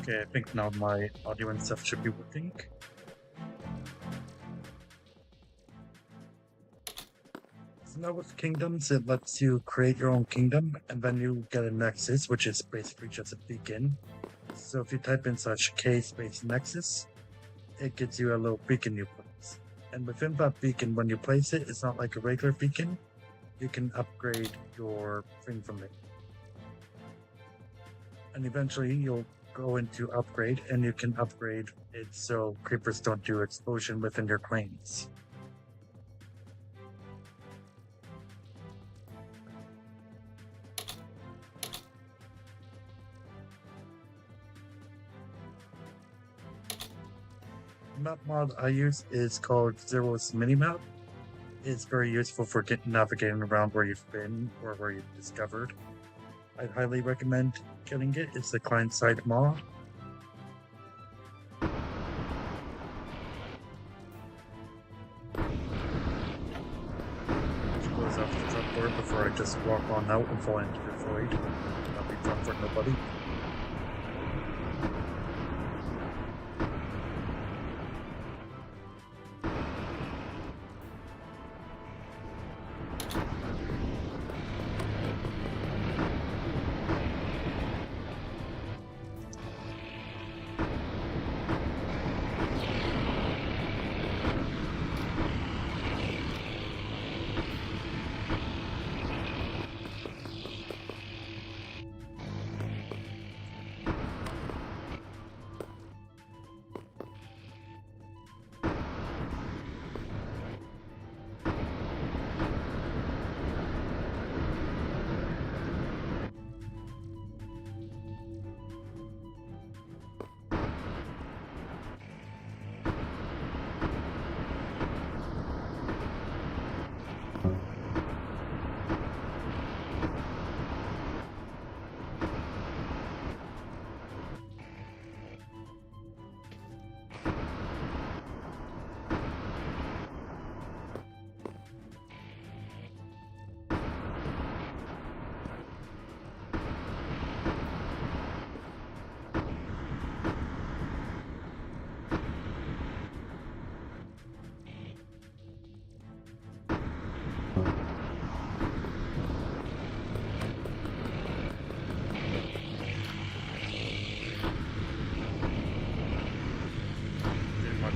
Okay, I think now my audio and stuff should be working. So now with kingdoms, it lets you create your own kingdom, and then you get a nexus, which is basically just a beacon. So if you type in /k space nexus, it gives you a little beacon you place. And within that beacon, when you place it, it's not like a regular beacon. You can upgrade your thing from it. And eventually you'll go into upgrade, and you can upgrade it so creepers don't do explosion within your claims. Map mod I use is called Zero's Minimap. It's very useful for navigating around where you've been or where you've discovered. I'd highly recommend getting it. It's the client-side mod. Close off the front door before I just walk on out and fall into the void. That'll be fun for nobody.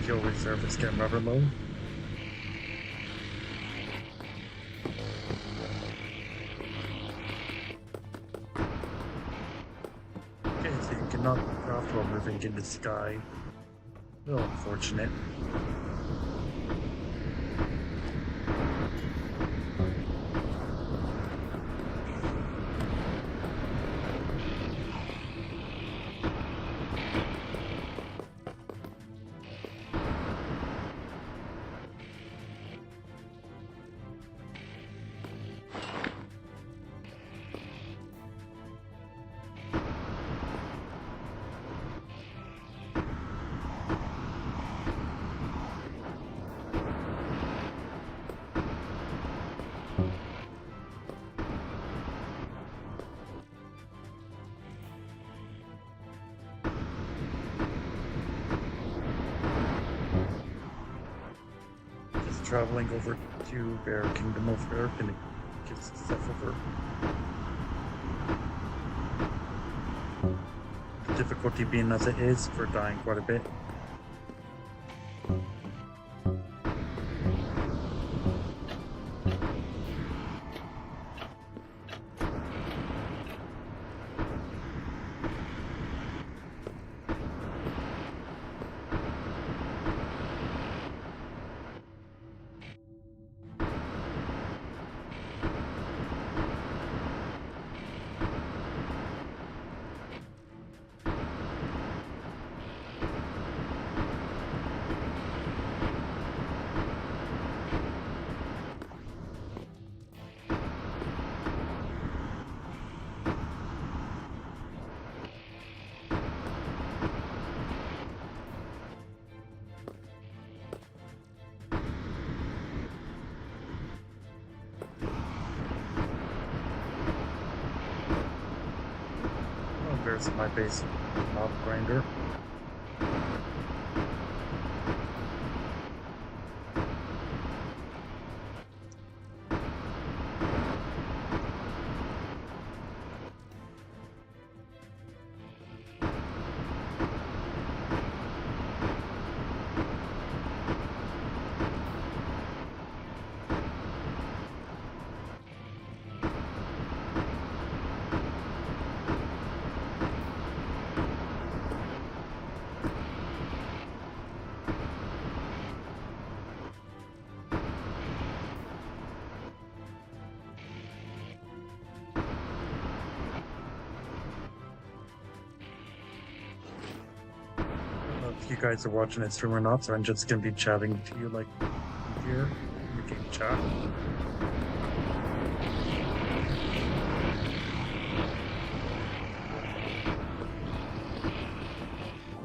Fuel reserve is getting rather low. Okay, so you cannot craft while moving in the sky. A little unfortunate. Traveling over to their Kingdom of Earth and it gets stuff over. The difficulty being as it is for dying quite a bit. There's my base mob grinder. If you guys are watching this stream or not, so I'm just gonna be chatting to you like here in the game chat.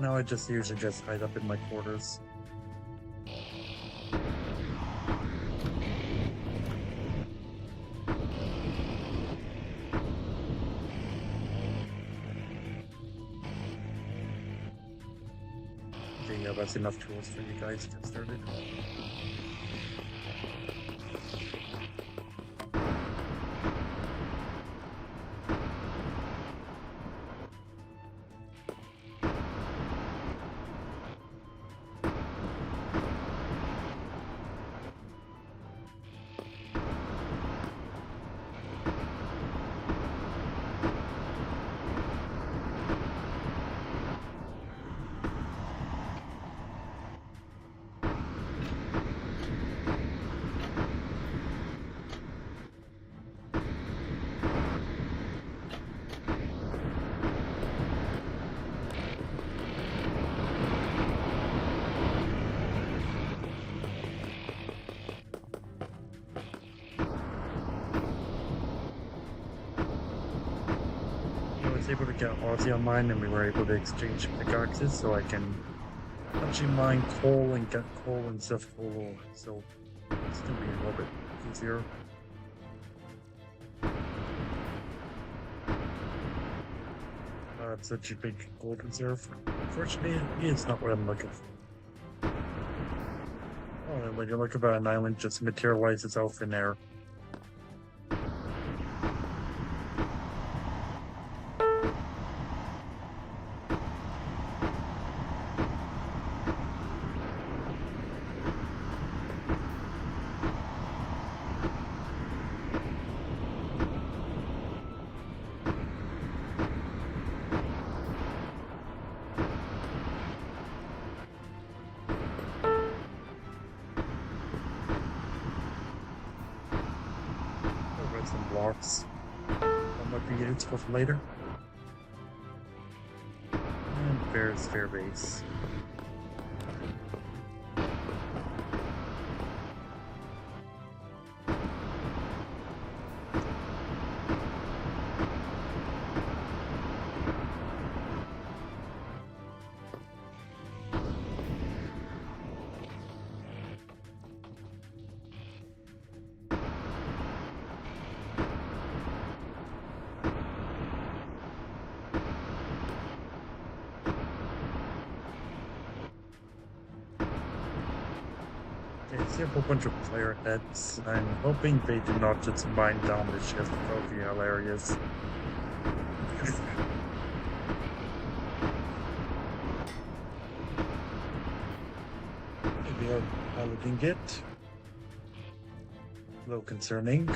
Now I just usually just hide up in my quarters. Okay, yeah, that's enough tools for you guys to get started. I was able to get Aussie on mine, and we were able to exchange pickaxes, so I can actually mine coal and get coal instead of coal ore. So it's gonna be a little bit easier. It's such a big gold reserve. Unfortunately, it's not what I'm looking for. Oh, when you look about an island, just materialize itself in there. Some blocks that might be useful for later. And there's fair base. I see a whole bunch of player heads. I'm hoping they do not just mine down the ship trophy areas. Maybe I'm piloting it. A little concerning.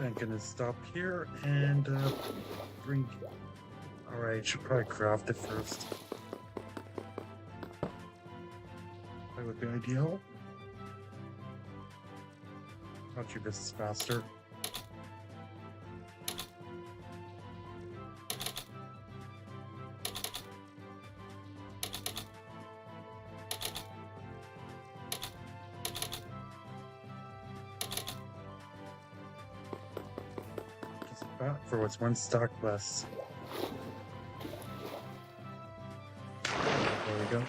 I'm gonna stop here and bring. Alright, should probably craft it first. That would be ideal. I'll do this faster. Just about for what's one stock less. There we go.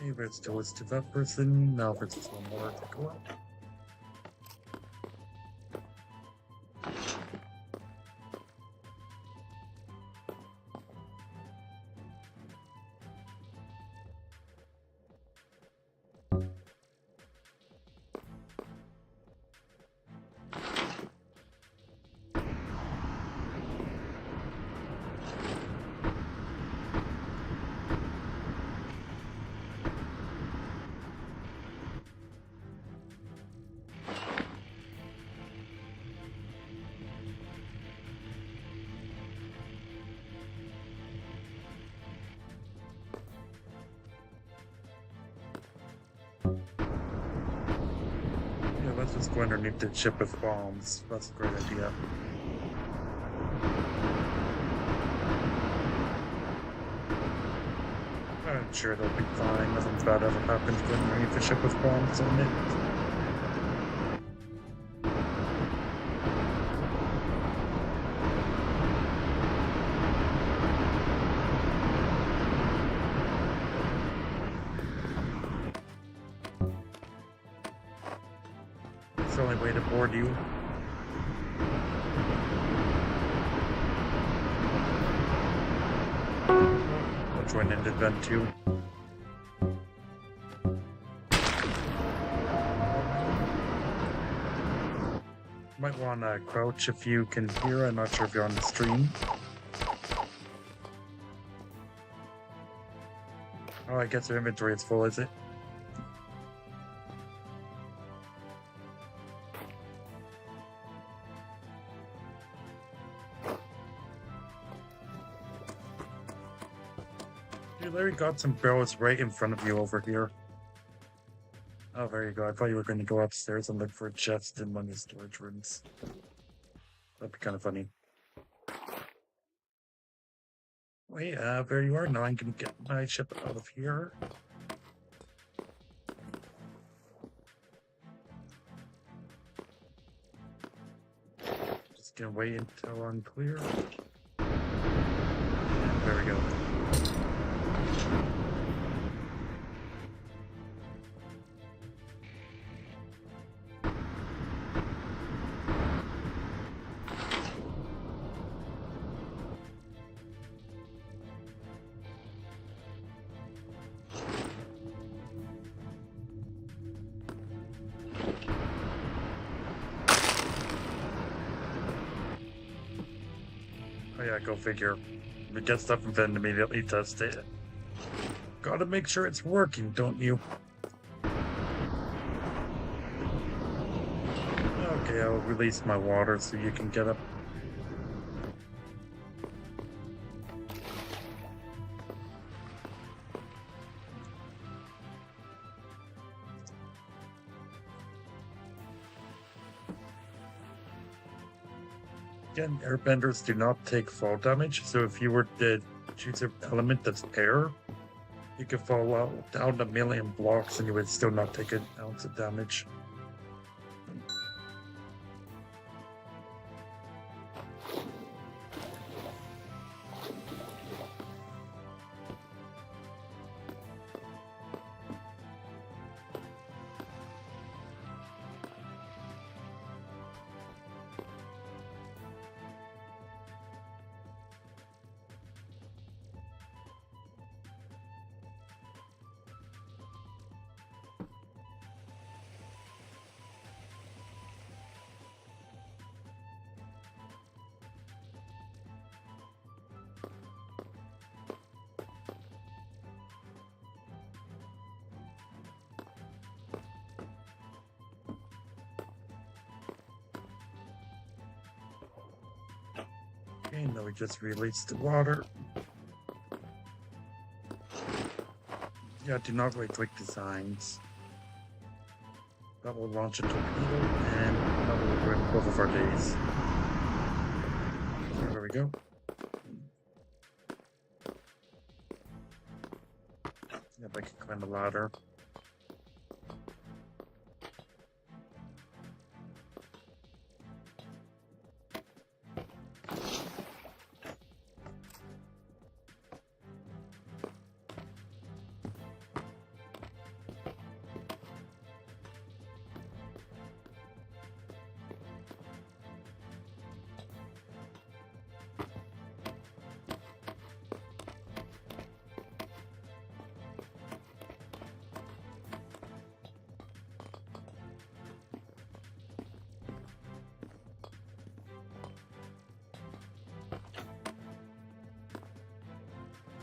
Hey, let's go to that person. Now there's just one more to go up. Yeah, let's just go underneath the ship with bombs. That's a great idea. I'm sure they'll be fine. Nothing bad ever happens going underneath the ship with bombs on it. It's the only way to board you. I'll join in vent too. Might want to crouch if you can hear. I'm not sure if you're on the stream. Oh, I guess your inventory is full, is it? You literally got some barrels right in front of you over here. Oh, there you go. I thought you were going to go upstairs and look for a chest in one of the storage rooms. That'd be kind of funny. Wait, there you are. Now I'm going to get my ship out of here. Just going to wait until I'm clear. And there we go. Oh yeah, go figure. We get stuff and then immediately test it. Gotta make sure it's working, don't you? Okay, I'll release my water so you can get up. Again, airbenders do not take fall damage, so if you were to choose an element that's air, you could fall out down a million blocks and you would still not take an ounce of damage. Okay, now we just release the water. Yeah, do not right-click designs. That will launch a torpedo, and that will ruin both of our days. So there we go. If I can climb a ladder.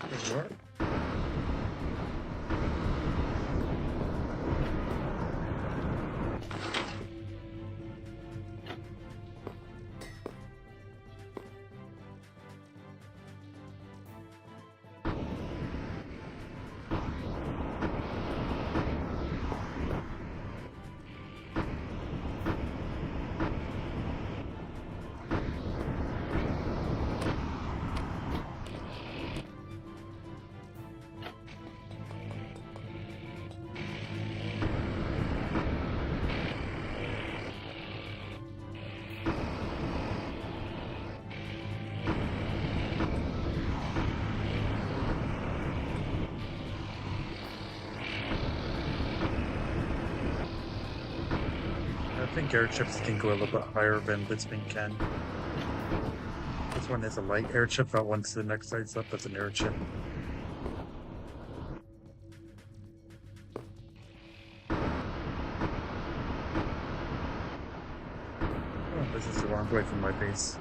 Does it work? I think airships can go a little bit higher than this thing can. This one is a light airship, that one's the next size up as an airship. Oh, this is the wrong way from my base.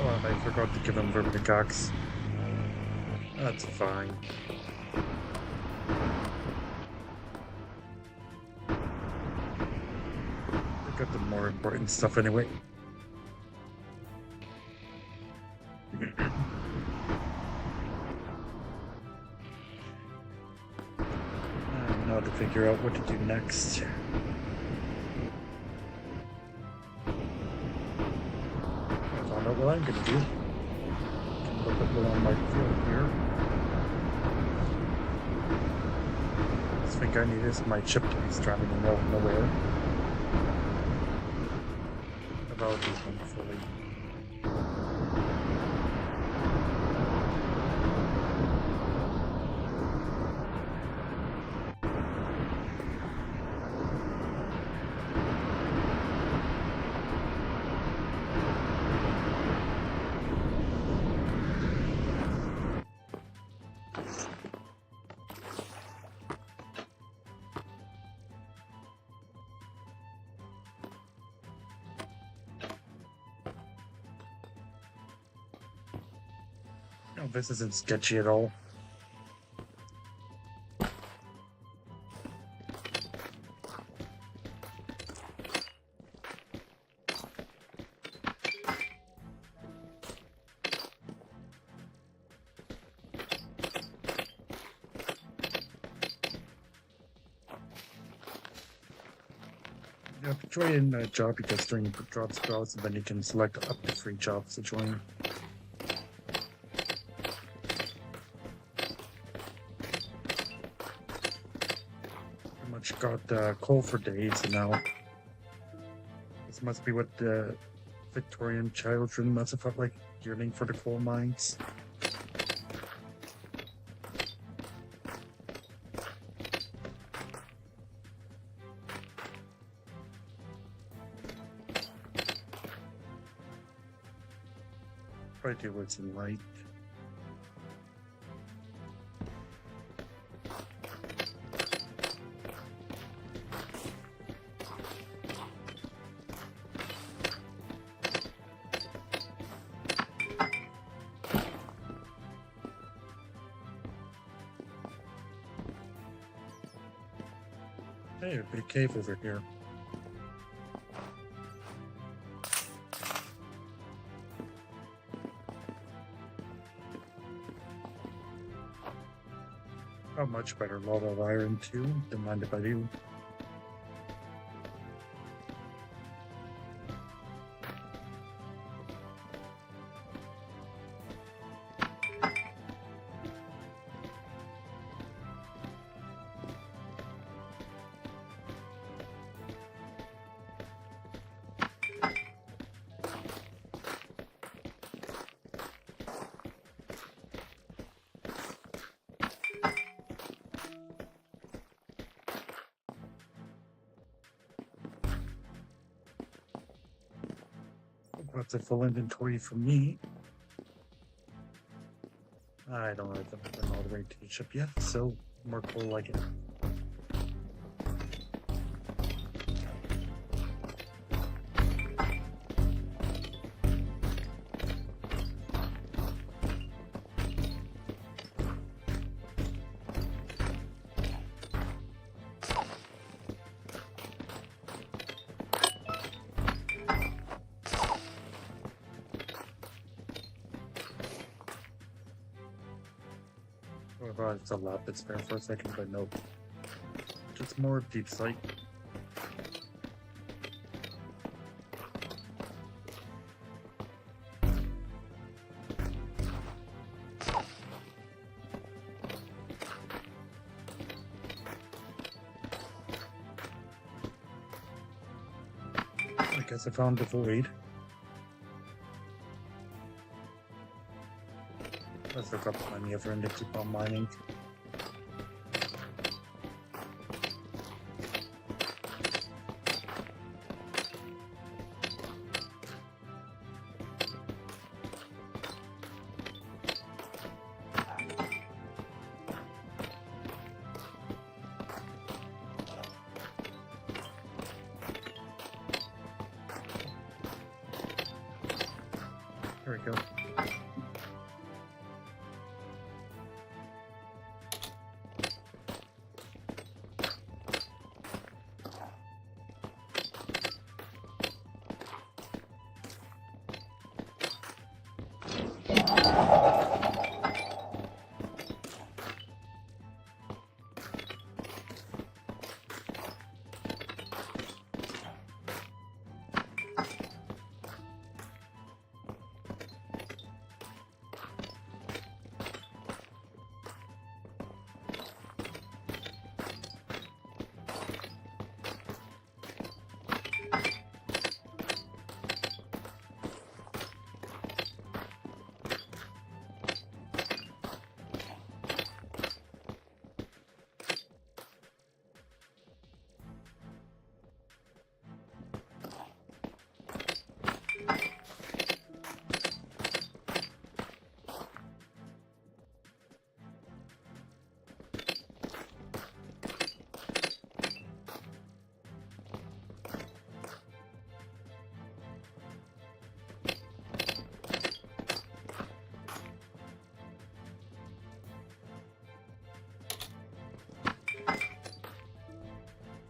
Oh, I forgot to give him verbal cocks. That's fine. I got the more important stuff anyway. Now to figure out what to do next. I found out what I'm gonna do. Look at what I might feel here. I think I need is my chip to be stranded in the middle of nowhere. About this one fully. No, this isn't sketchy at all. You have to join a job because during job spells, and then you can select up to 3 jobs to join. got coal for days, and now this must be what the Victorian children must have felt like, yearning for the coal mines. Probably do what's in light. Hey, a big cave over here. Oh, much better. Lot of iron too. Don't mind if I do. That's a full inventory for me. I don't have them all the way to the ship yet, so more cool like it. Oh, it's a lapis there for a second, but nope. Just more deep sight. I guess I found the void. I forgot plenty of room to keep on mining. There we go.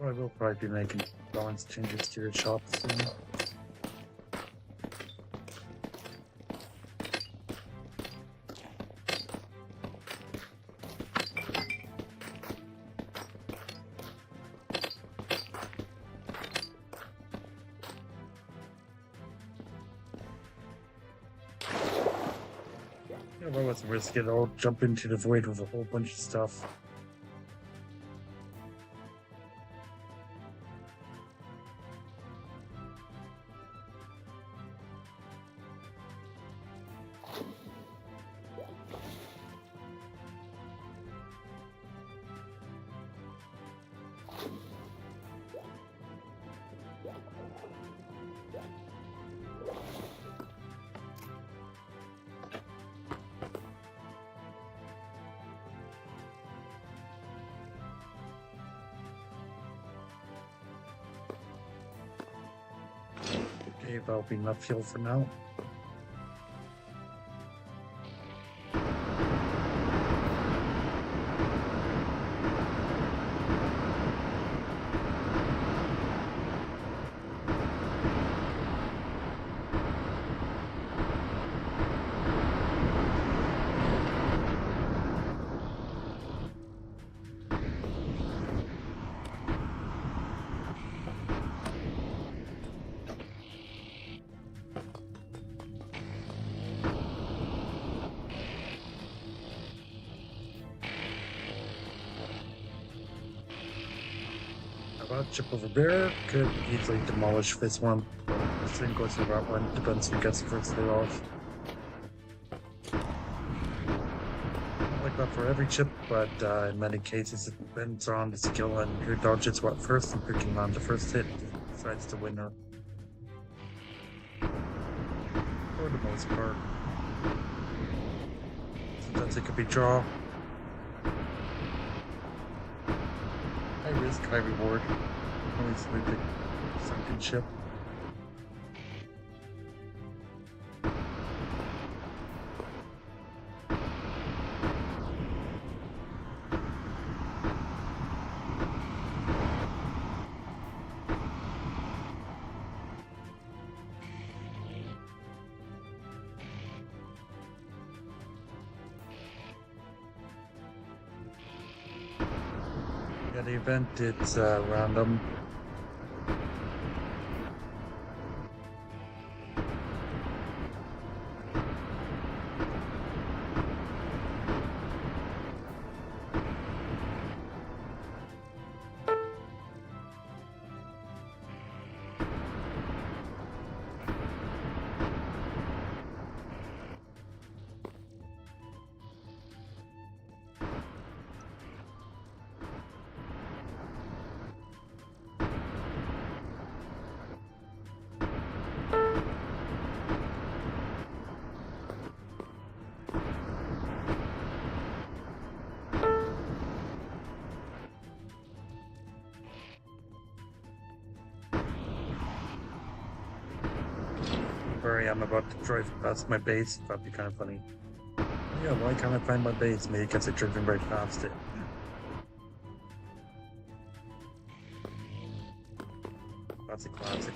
I will probably be making balance changes to your shop soon. Yeah, well, let's risk it. I'll jump into the void with a whole bunch of stuff. Okay, that'll be enough fuel for now. Chip over there could easily demolish this one. This thing goes to that one, depends who gets the first hit off. Not like that for every chip, but in many cases it depends on the skill and who dodges what first, and who can land the first hit decides the winner. For the most part. Sometimes it could be draw. High risk, high reward. Always with the sunken ship. Yeah, the event, it's random. I'm about to drive past my base. That'd be kind of funny. Yeah, why can't I find my base? Maybe because I driven right past it. That's a classic.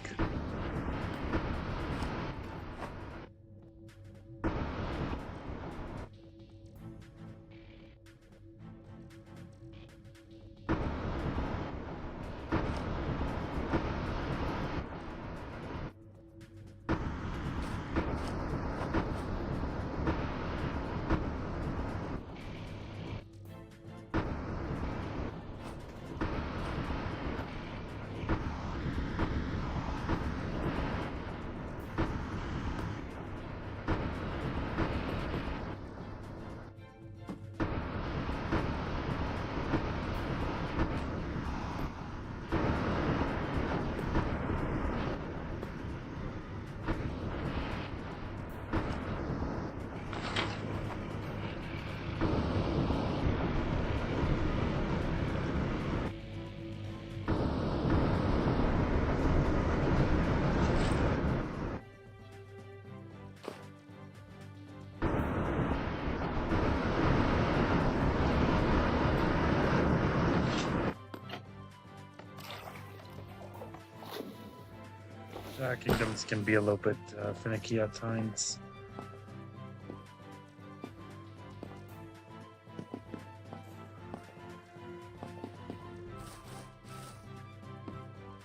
Kingdoms can be a little bit finicky at times.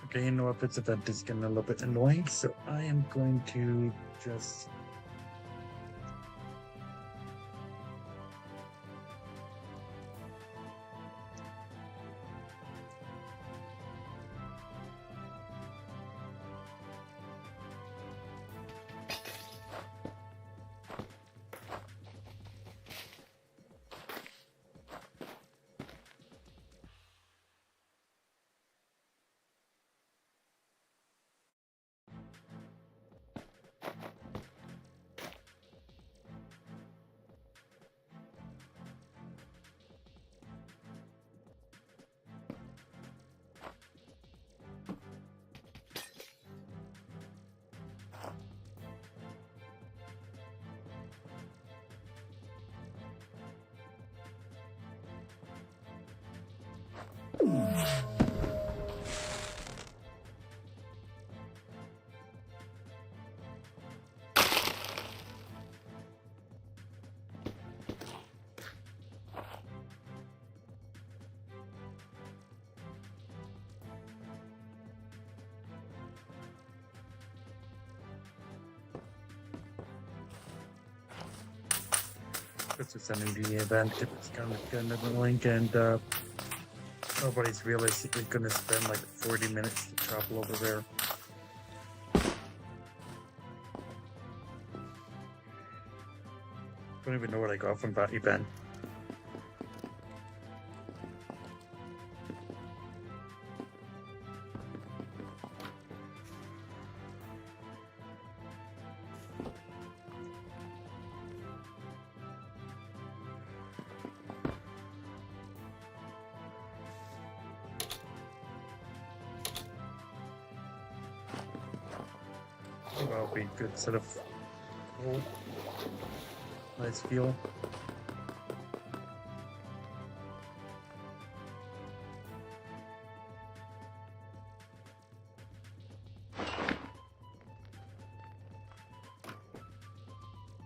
Okay, you know what, this event is getting a little bit annoying, so I am going to just... This is sending the event if it's kind of getting the link, and nobody's realistically going to spend like 40 minutes to travel over there. Don't even know what I got from that event. That'll be a good set of cool. Nice feel.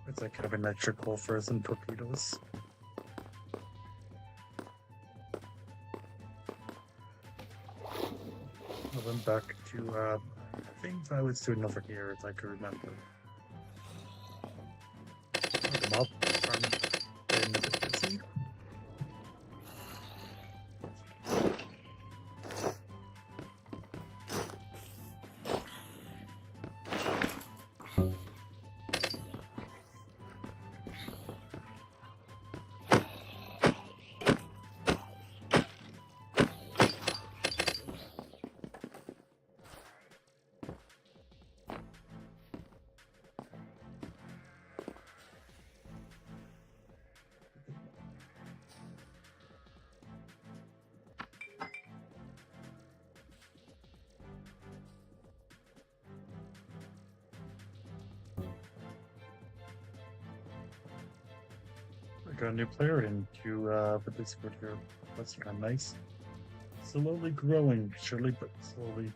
It's like kind of an extra coal for some torpedoes. I went back to I think I was doing over here if I could remember. Look 'em up. I'm getting a bit busy. I got a new player into the Discord here. That's kind of nice. Slowly growing, surely but slowly.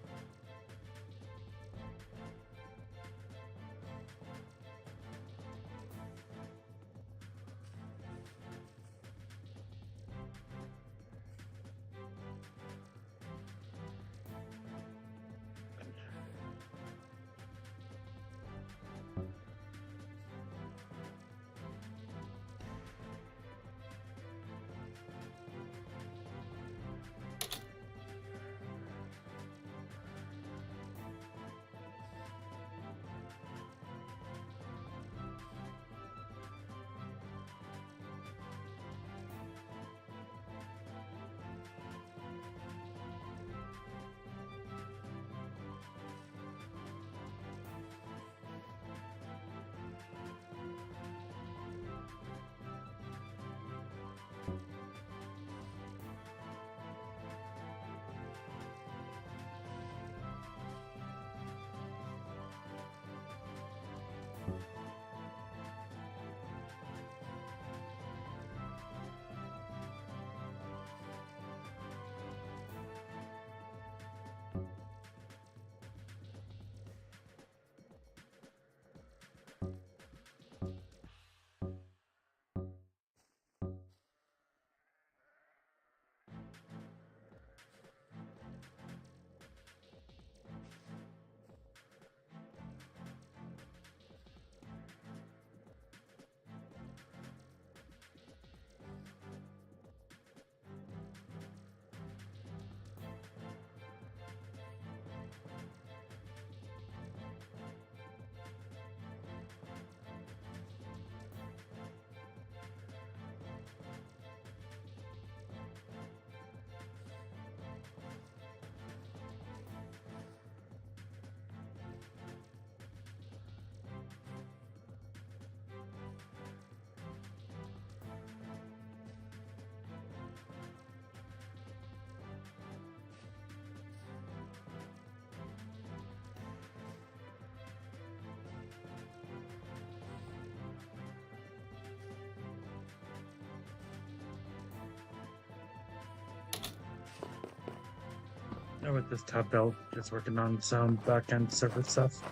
Now with this tab belt, just working on some back-end server stuff.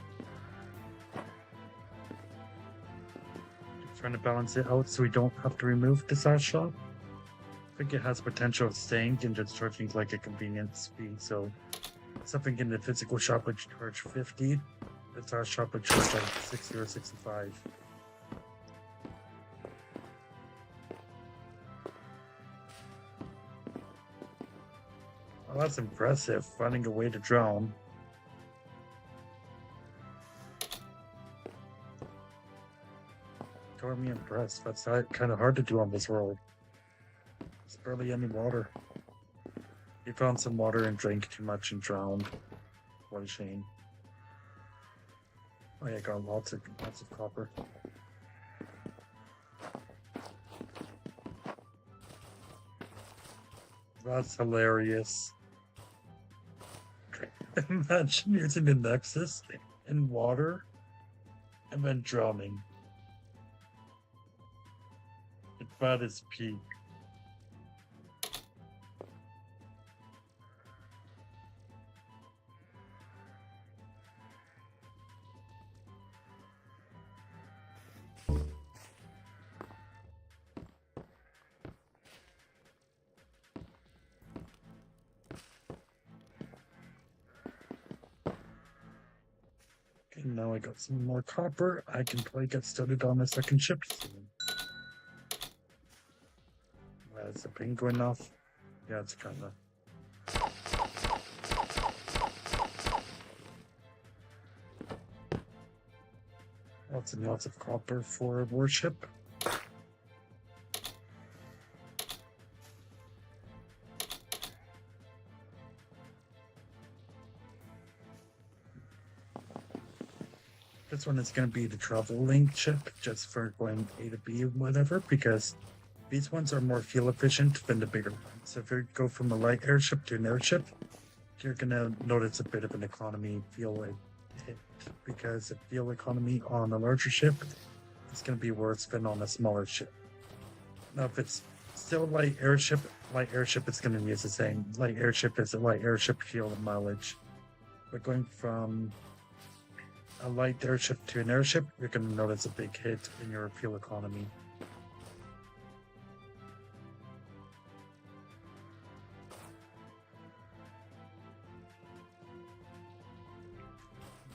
Just trying to balance it out so we don't have to remove the SaaS shop. I think it has potential of staying and just charging like a convenience fee. So something in the physical shop would charge 50. The SaaS shop would charge like 60 or 65. Well, that's impressive, finding a way to drown. Tore me impressed. That's kind of hard to do on this world. There's barely any water. He found some water and drank too much and drowned. What a shame. Oh yeah, got lots of copper. That's hilarious. Imagine using the Nexus in water and then drowning. It's at its peak. Now I got some more copper. I can probably get started on a second ship soon. Is the ping going off? Yeah, it's kind of. Lots and lots of copper for a warship. This one is going to be the travel link ship, just for going A to B or whatever, because these ones are more fuel efficient than the bigger ones. So if you go from a light airship to an airship, you're going to notice a bit of an economy fuel hit, because the fuel economy on a larger ship is going to be worse than on a smaller ship. Now, if it's still light airship is going to use the same. Light airship is a light airship fuel and mileage. But going from a light airship to an airship, you're going to notice a big hit in your fuel economy.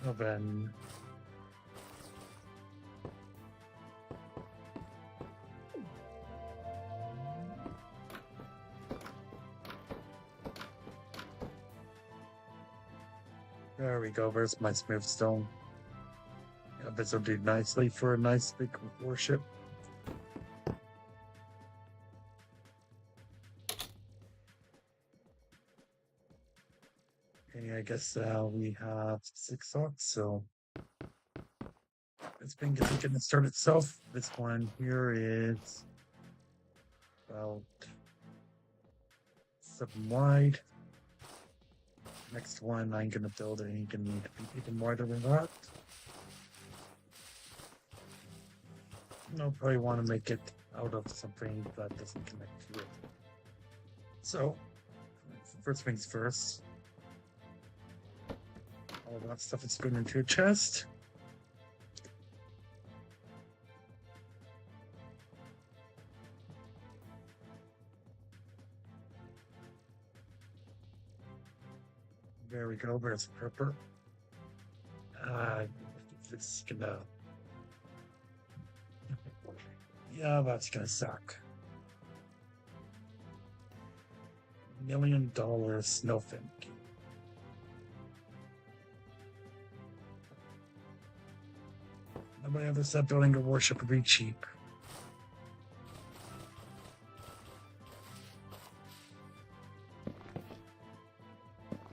Well, then there we go. There's my smooth stone. Yeah, this will do nicely for a nice big warship. Okay, I guess we have 6 slots, so it's been going to start itself. This one here is about 7 wide. Next one I'm going to build it, and going to need to be even wider than that. I'll probably want to make it out of something that doesn't connect to it. So, first things first. All that stuff is going into a chest. There we go. There's pepper. It's gonna. Yeah, that's gonna suck. $1 million snowfin. Nobody ever said building a warship would be cheap.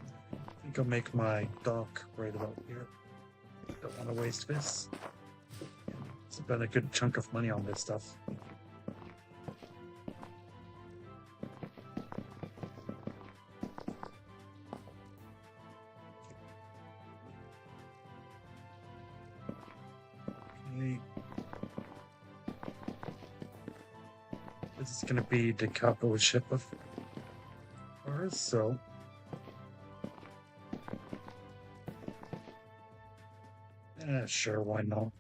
I think I'll make my dock right about here. Don't want to waste this. Spend a good chunk of money on this stuff. Okay. This is going to be the capital ship of ours, so Sure, why not?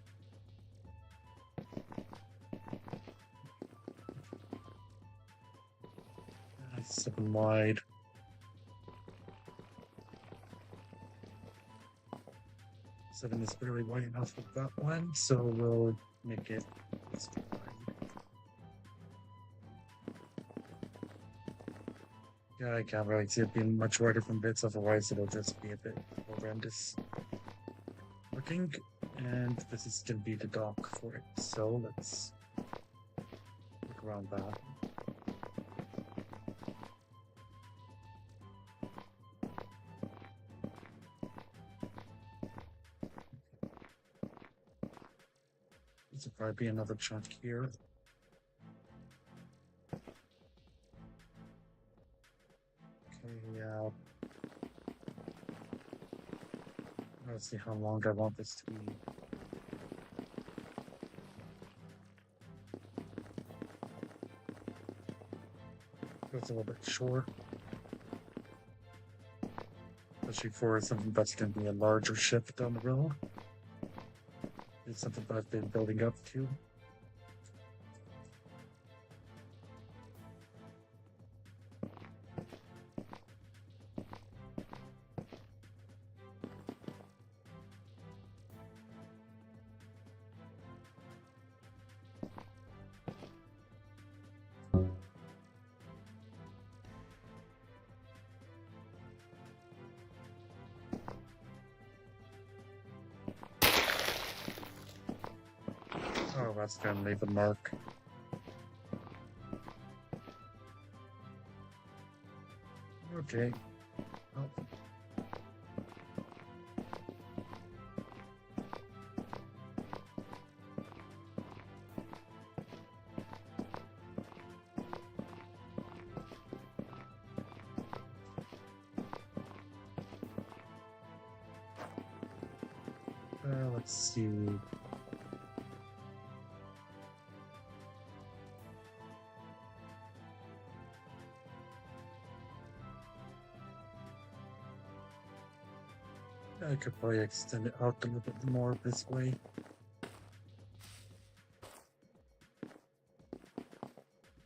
7 wide. 7 is barely wide enough with that one, so we'll make it this wide. Yeah, I can't really see it being much wider from bits, otherwise it'll just be a bit horrendous looking. And this is going to be the dock for it, so let's look around that. This will probably be another chunk here. Okay, yeah. Let's see how long I want this to be. It's a little bit short. Especially for something that's going to be a larger ship down the road. It's something that I've been building up to. Oh, that's gonna leave a mark. Okay. Oh. Let's see. I could probably extend it out a little bit more this way.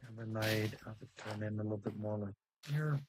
And then I'd have it turn in a little bit more like here.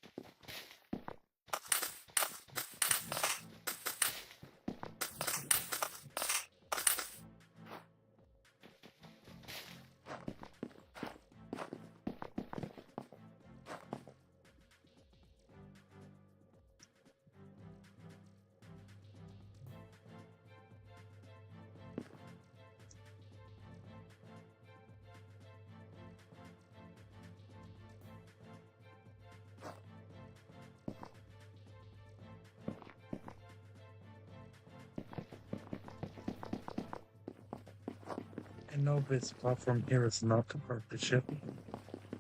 And no, this platform here is not to park the ship.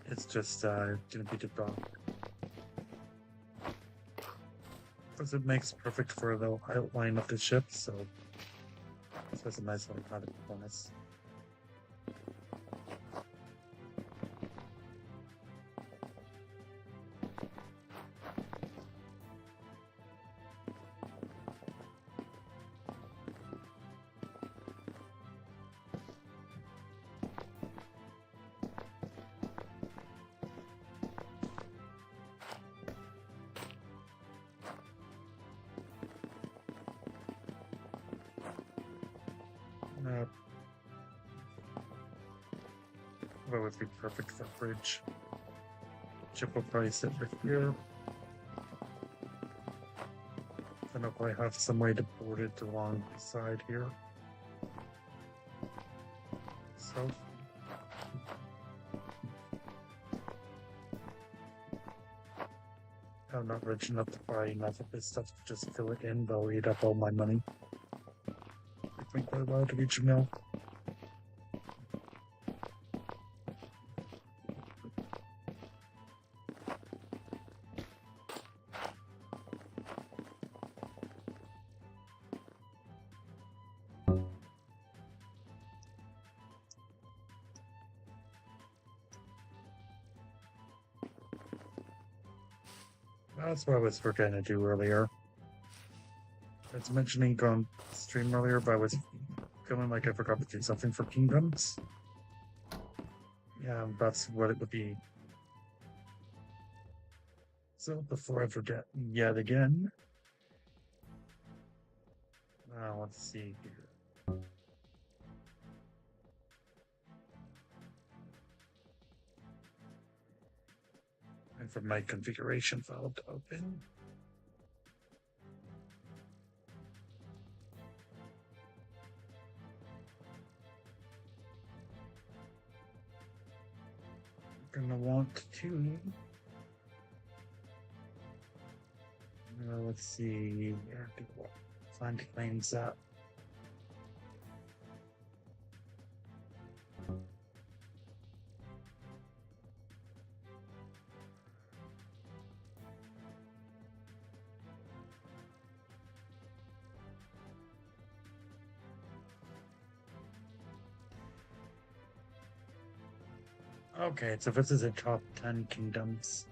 It's just gonna be the dock. Because it makes perfect for the outline of the ship, so this has a nice little kind of bonus. That would be perfect for bridge. Chip will probably sit right here. Then I'll probably have some way to board it along the side here. So. I'm not rich enough to buy enough of this stuff to just fill it in, but I'll eat up all my money. I think we're allowed to reach a mill. That's what I was forgetting to do earlier. I was mentioning on stream earlier, but I was feeling like I forgot to do something for kingdoms. Yeah, that's what it would be. So before I forget yet again, let's see here. And for my configuration file to open. I'm gonna want to. Let's see. Find claims up. Okay, so this is a top 10 kingdoms.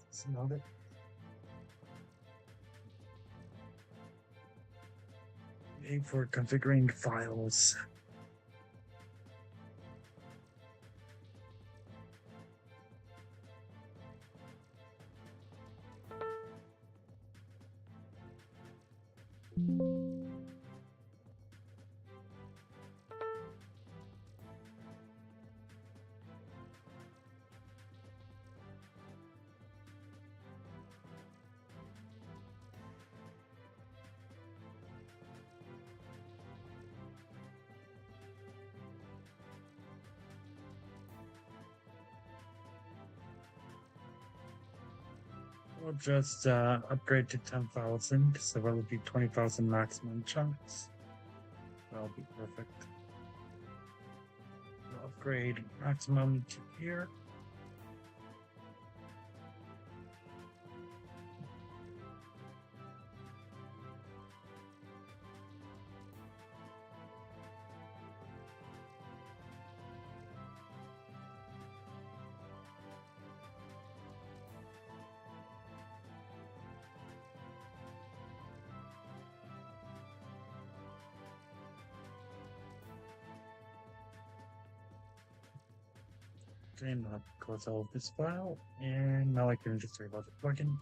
Smelled it. Aim for configuring files. We'll just upgrade to 10,000, so that'll be 20,000 maximum chunks. That'll be perfect. We'll upgrade maximum to here. Okay, now that close all of this file, and now I can just reload the plugin.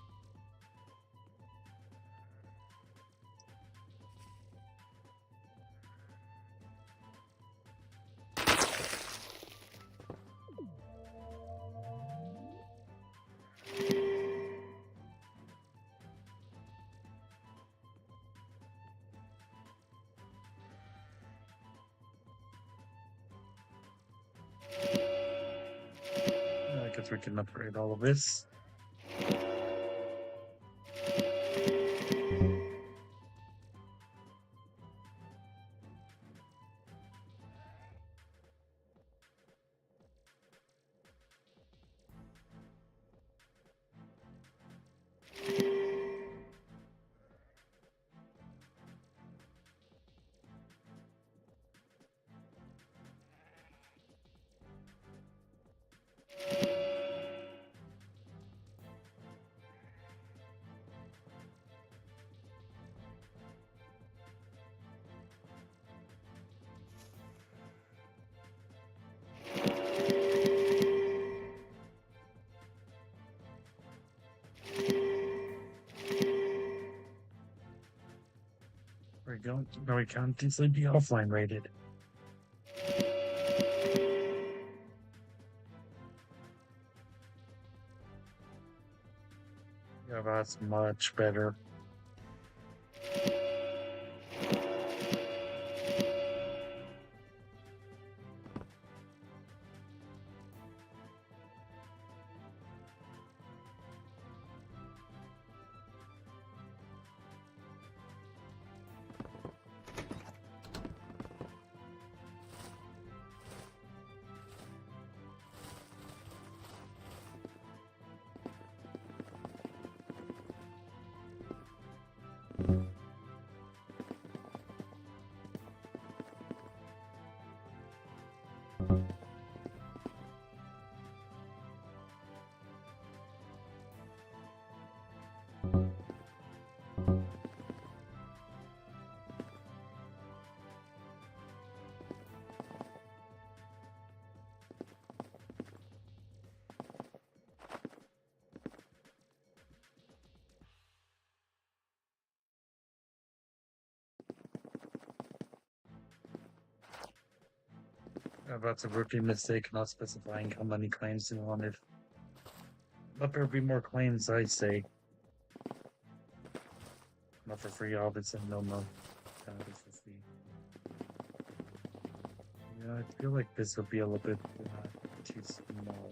I guess we can upgrade all of this. There we go. Now we can't easily be offline rated. Yeah, that's much better. That's a rookie mistake not specifying how many claims you wanted. But there'll be more claims, I say. Not for free, obviously, no more. For free. Yeah, I feel like this would be a little bit too small.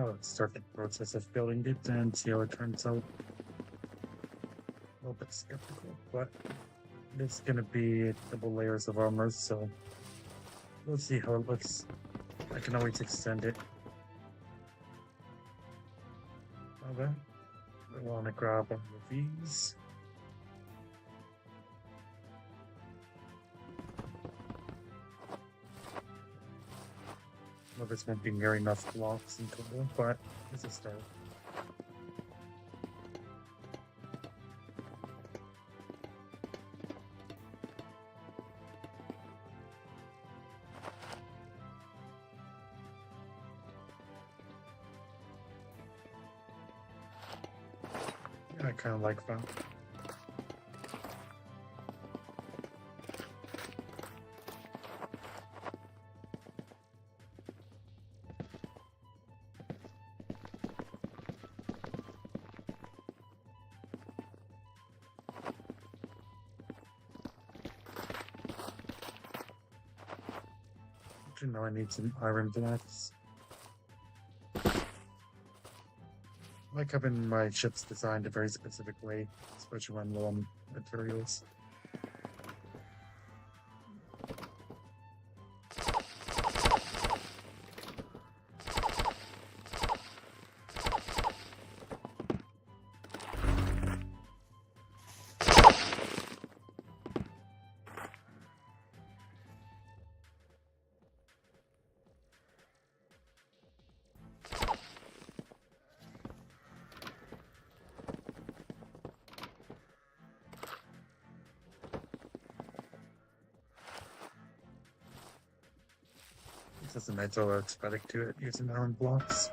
Let's start the process of building it and see how it turns out. A little bit skeptical, but it's gonna be double layers of armor, so we'll see how it looks. I can always extend it. Okay. I want to grab one of these. Well, this won't be near enough blocks in total, but it's a start. Yeah, I kind of like that. Now I need some iron blocks. I like having my ships designed a very specific way, especially when low on materials. This has a nice little aesthetic to it, using iron blocks.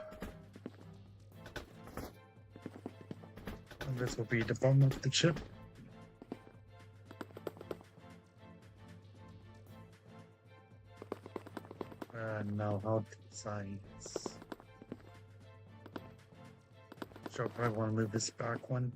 And this will be the bottom of the ship. And now how to design this. So I probably want to move this back one.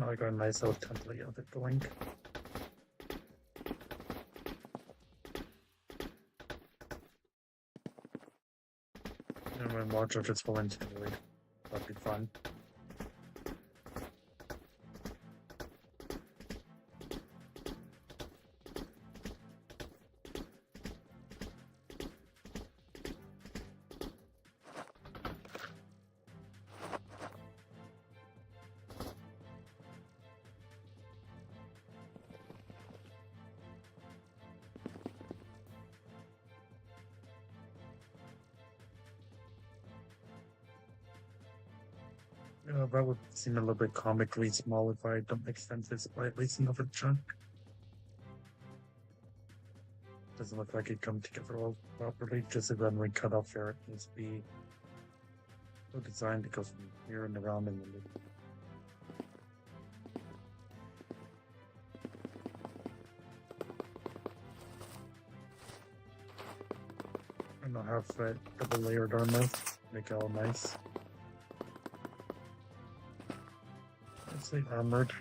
Now I got a nice little template of it going. And when Mojo just fall into the void, that'd be fun. That would seem a little bit comically small if I don't extend this by at least another chunk. Doesn't look like it come together all properly. Just when we cut off here, it needs to be so designed to go from here and around in the loop. And I'll have that double layered armor, make it all nice. Let's say armored.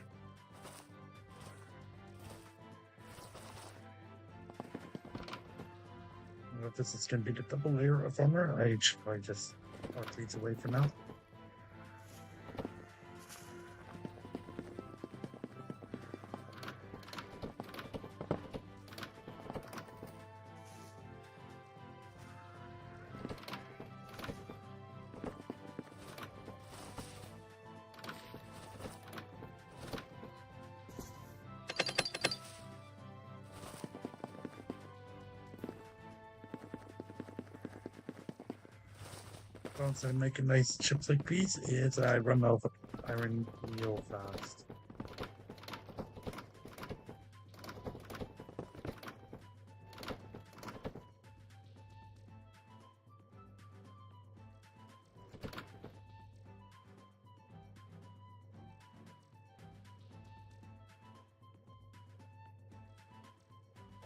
If this is going to be the double layer of armor, I should probably just walk these away for now. Once I make a nice chips like these is I run out of iron real fast.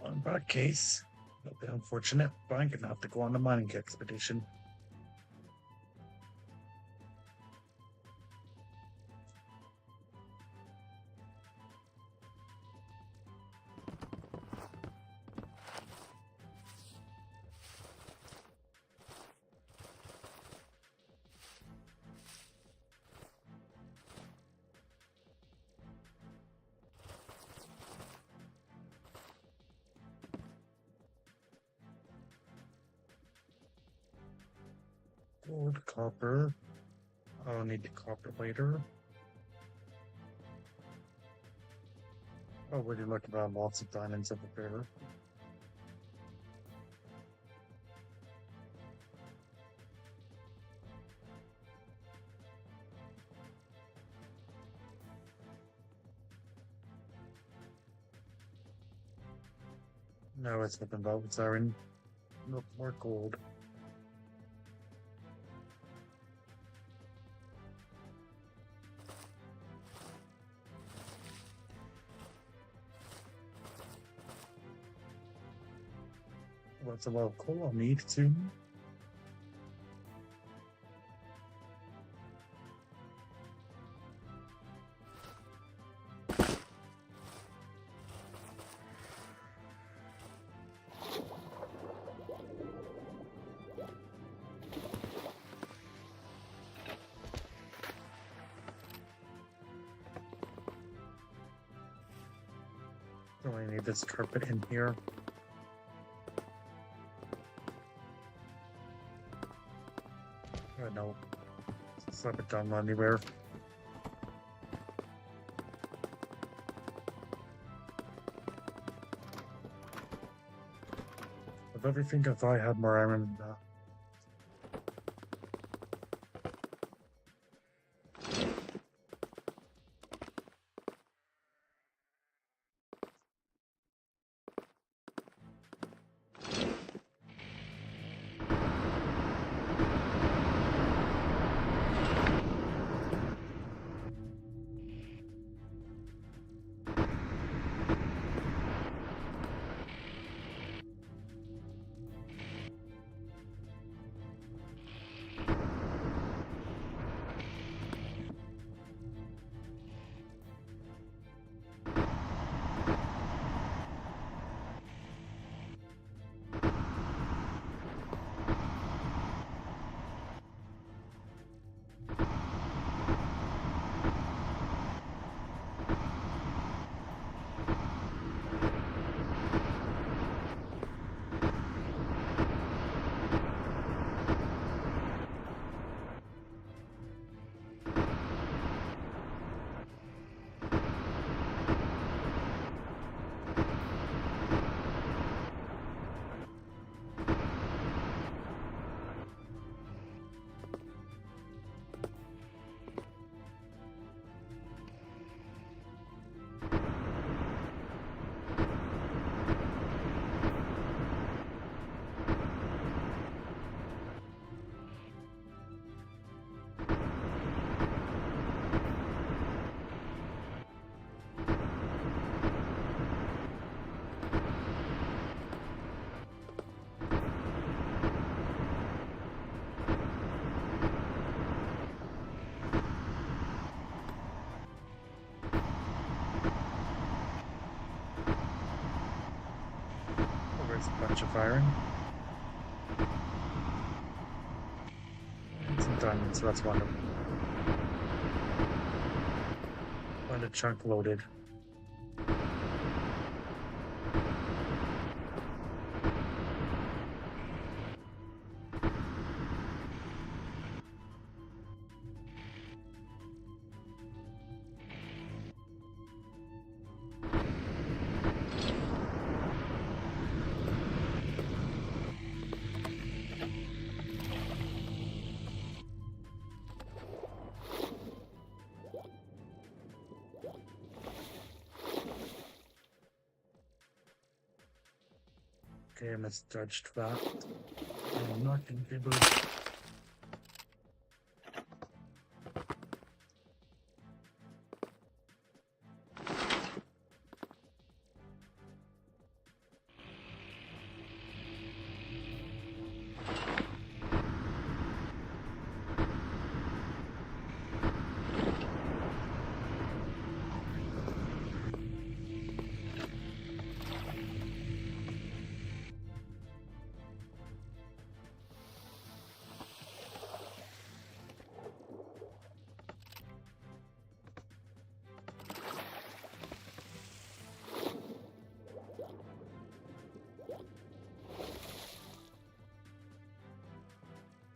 In that case, that'll be unfortunate, but I'm gonna have to go on a mining expedition. Gold, copper. I'll need the copper later. Oh, would you look about lots of diamonds in the river? No, it's nothing about it's iron. No more gold. That's a lot of coal I'll need too. So I need this carpet in here. No, slap it down anywhere. Of everything, if I had more iron than that. bunch of iron. And some diamonds, so that's wonderful. And a chunk loaded. Okay, I misjudged that. I'm not going to be able to...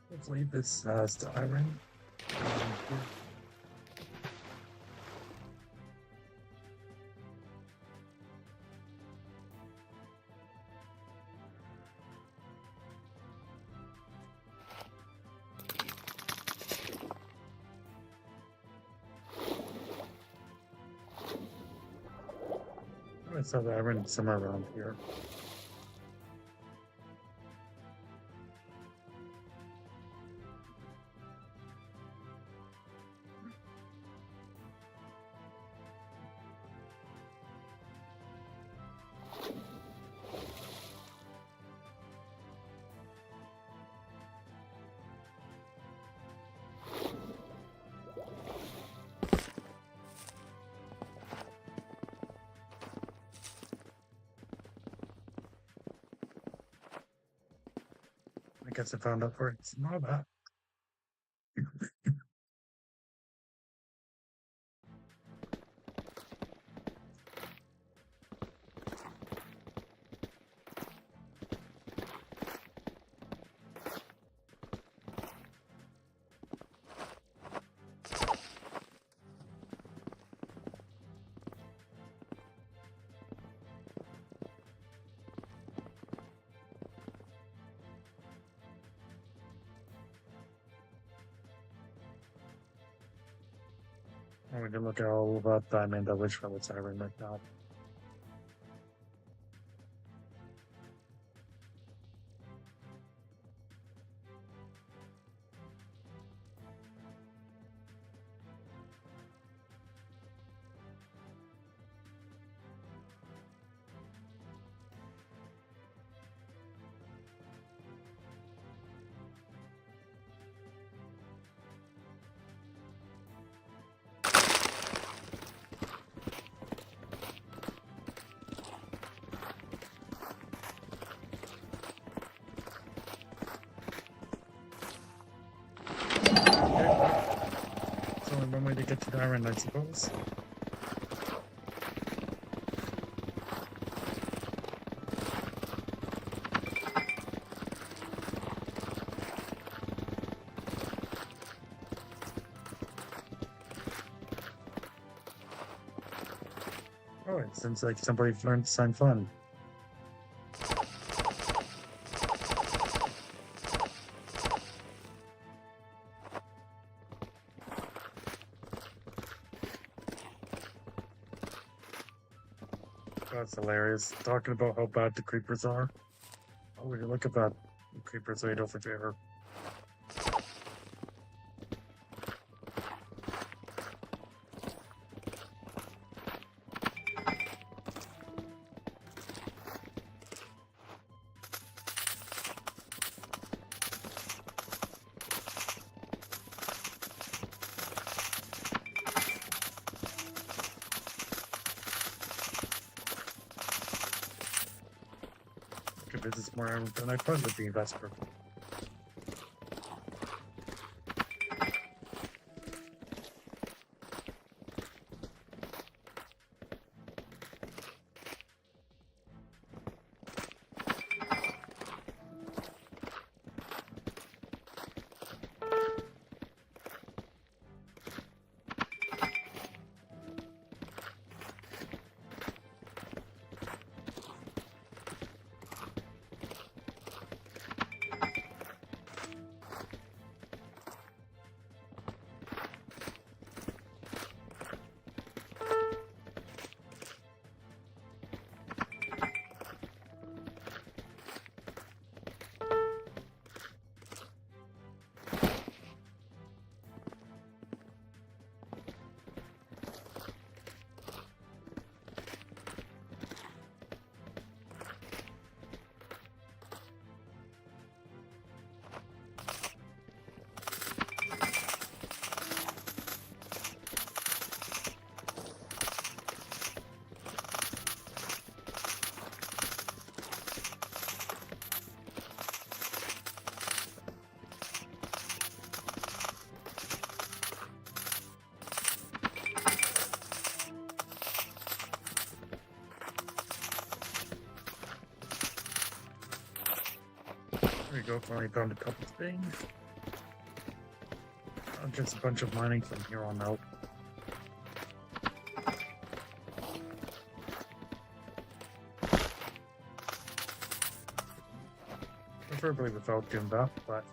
Hopefully this has the iron. I saw the iron somewhere around here. I guess I found out where it's not at. And we can look at all about diamond, which one it's iron right now. So one way to get to the iron, I suppose. Oh, it seems like somebody learned to sign fun. That's hilarious. Talking about how bad the creepers are. Oh, would you look at that? The creepers right over there. this is more iron than I thought it would be. That's perfect. There we go, finally found a couple things. Just a bunch of mining from here on out. Preferably without doing that, but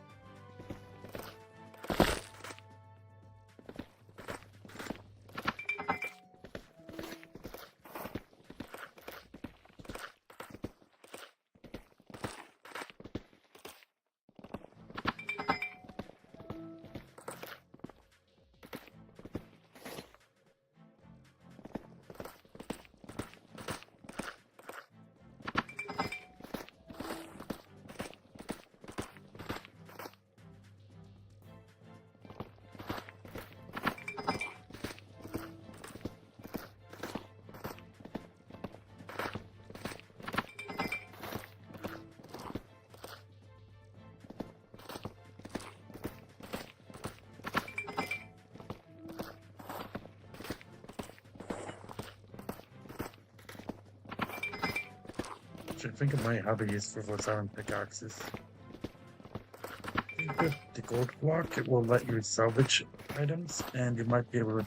I think it might have a use for those iron pickaxes. I think with the gold block, it will let you salvage items, and you might be able to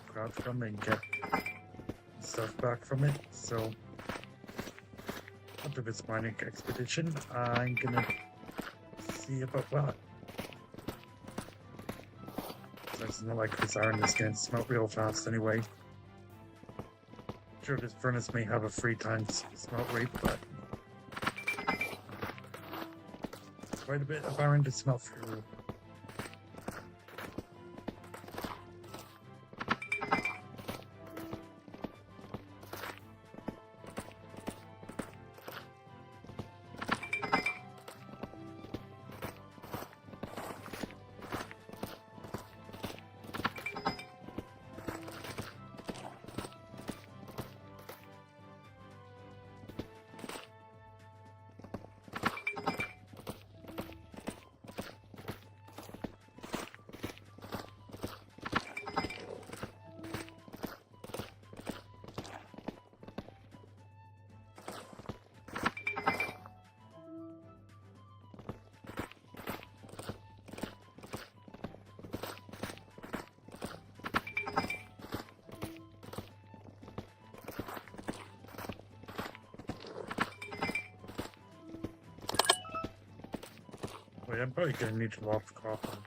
craft from it and get stuff back from it. So, after this mining expedition, I'm gonna see about that. So it's not like this iron is gonna smelt real fast anyway. Sure, this furnace may have a 3 times smelt rate, but quite a bit of iron to smelt through. Wait, I'm probably gonna need to lock the coffin.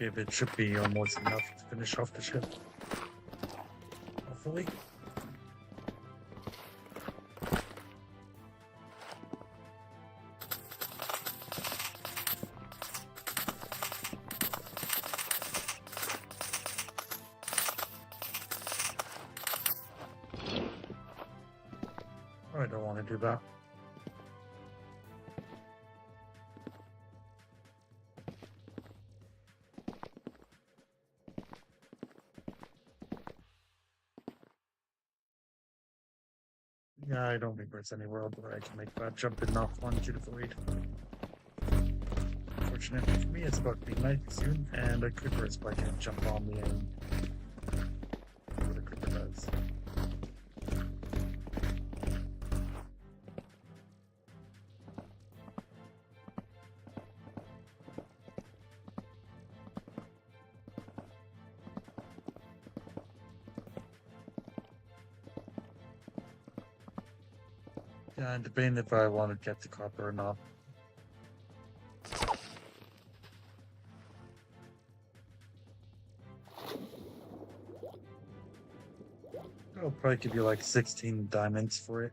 Okay, but it should be almost enough to finish off the ship. Hopefully. Oh, I don't want to do that. Yeah, I don't think there's any world where I can make that jump in off onto the void. Fortunately for me, it's about to be night soon, and a creeper is probably going to jump on me and do what a creeper does. Yeah, I'm debating if I want to get the copper or not. I'll probably give you like 16 diamonds for it.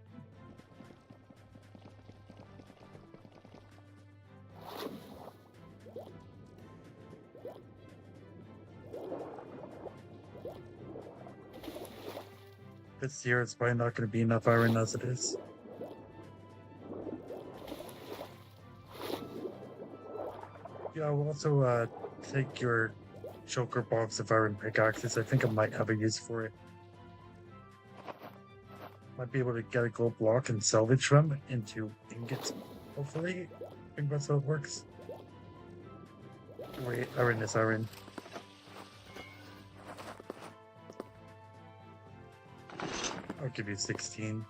This year it's probably not going to be enough iron as it is. Yeah, I'll also take your choker box of iron pickaxes. I think I might have a use for it. Might be able to get a gold block and salvage them into ingots, hopefully. I think that's how it works. Wait, iron is iron. I'll give you 16.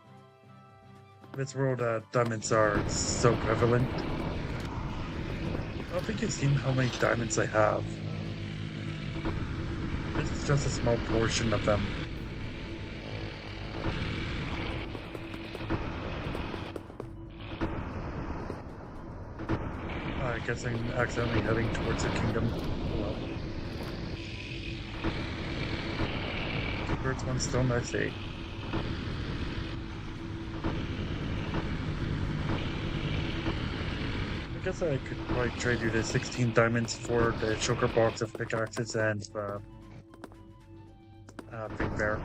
This world, diamonds are so prevalent. I don't think you've seen how many diamonds I have. This is just a small portion of them. I guess I'm accidentally heading towards the kingdom. Well. Birds one stone, I say. I guess I could probably trade you the 16 diamonds for the choker box of pickaxes and Big Bear.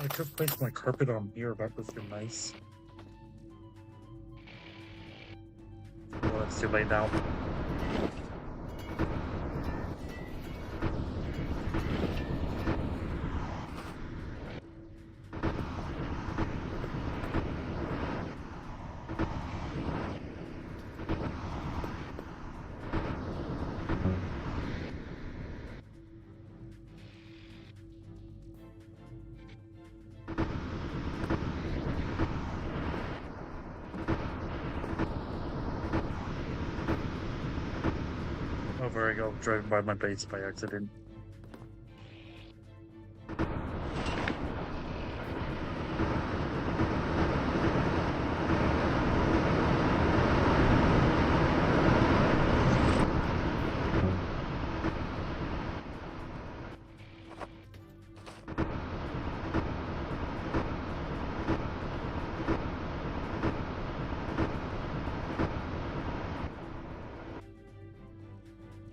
I could place my carpet on here, that would be nice. Well, it's too late now. Oh, there I go, driving by my base by accident.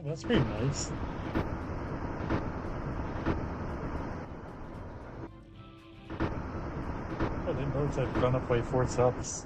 That's pretty nice. I didn't notice I'd gone up by 4 subs.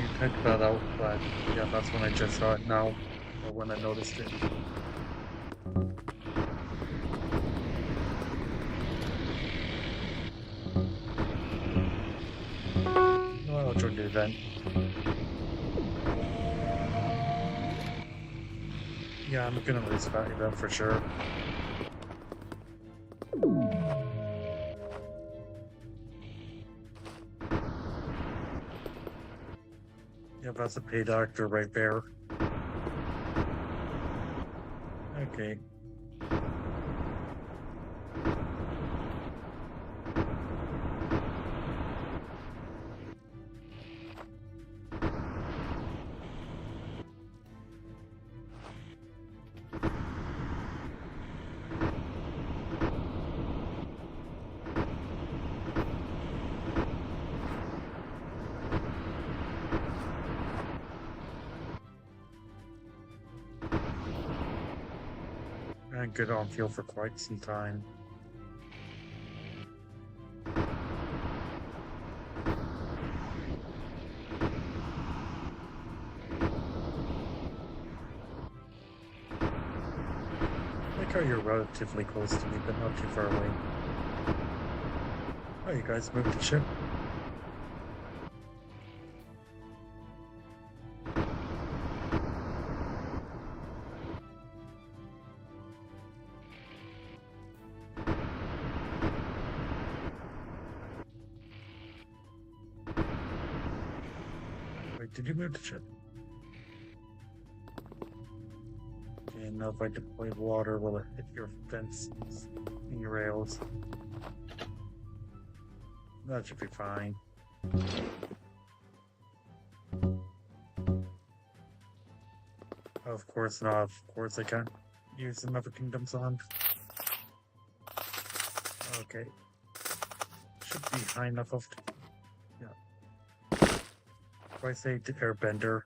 you typed that out, but yeah, that's when I just saw it now, or when I noticed it. No, I'll join the event. Yeah, I'm gonna race that event for sure. Yeah, that's a paid actor right there. Okay. And good on field for quite some time. I like how you're relatively close to me, but not too far away. Oh, you guys moved the ship? Wait, did you move the ship? Okay, now if I deploy water, will it hit your fences and your rails? That should be fine. Of course not. Of course I can't use the Mother Kingdoms on. Okay. Should be high enough of... Yeah. If I say to Airbender,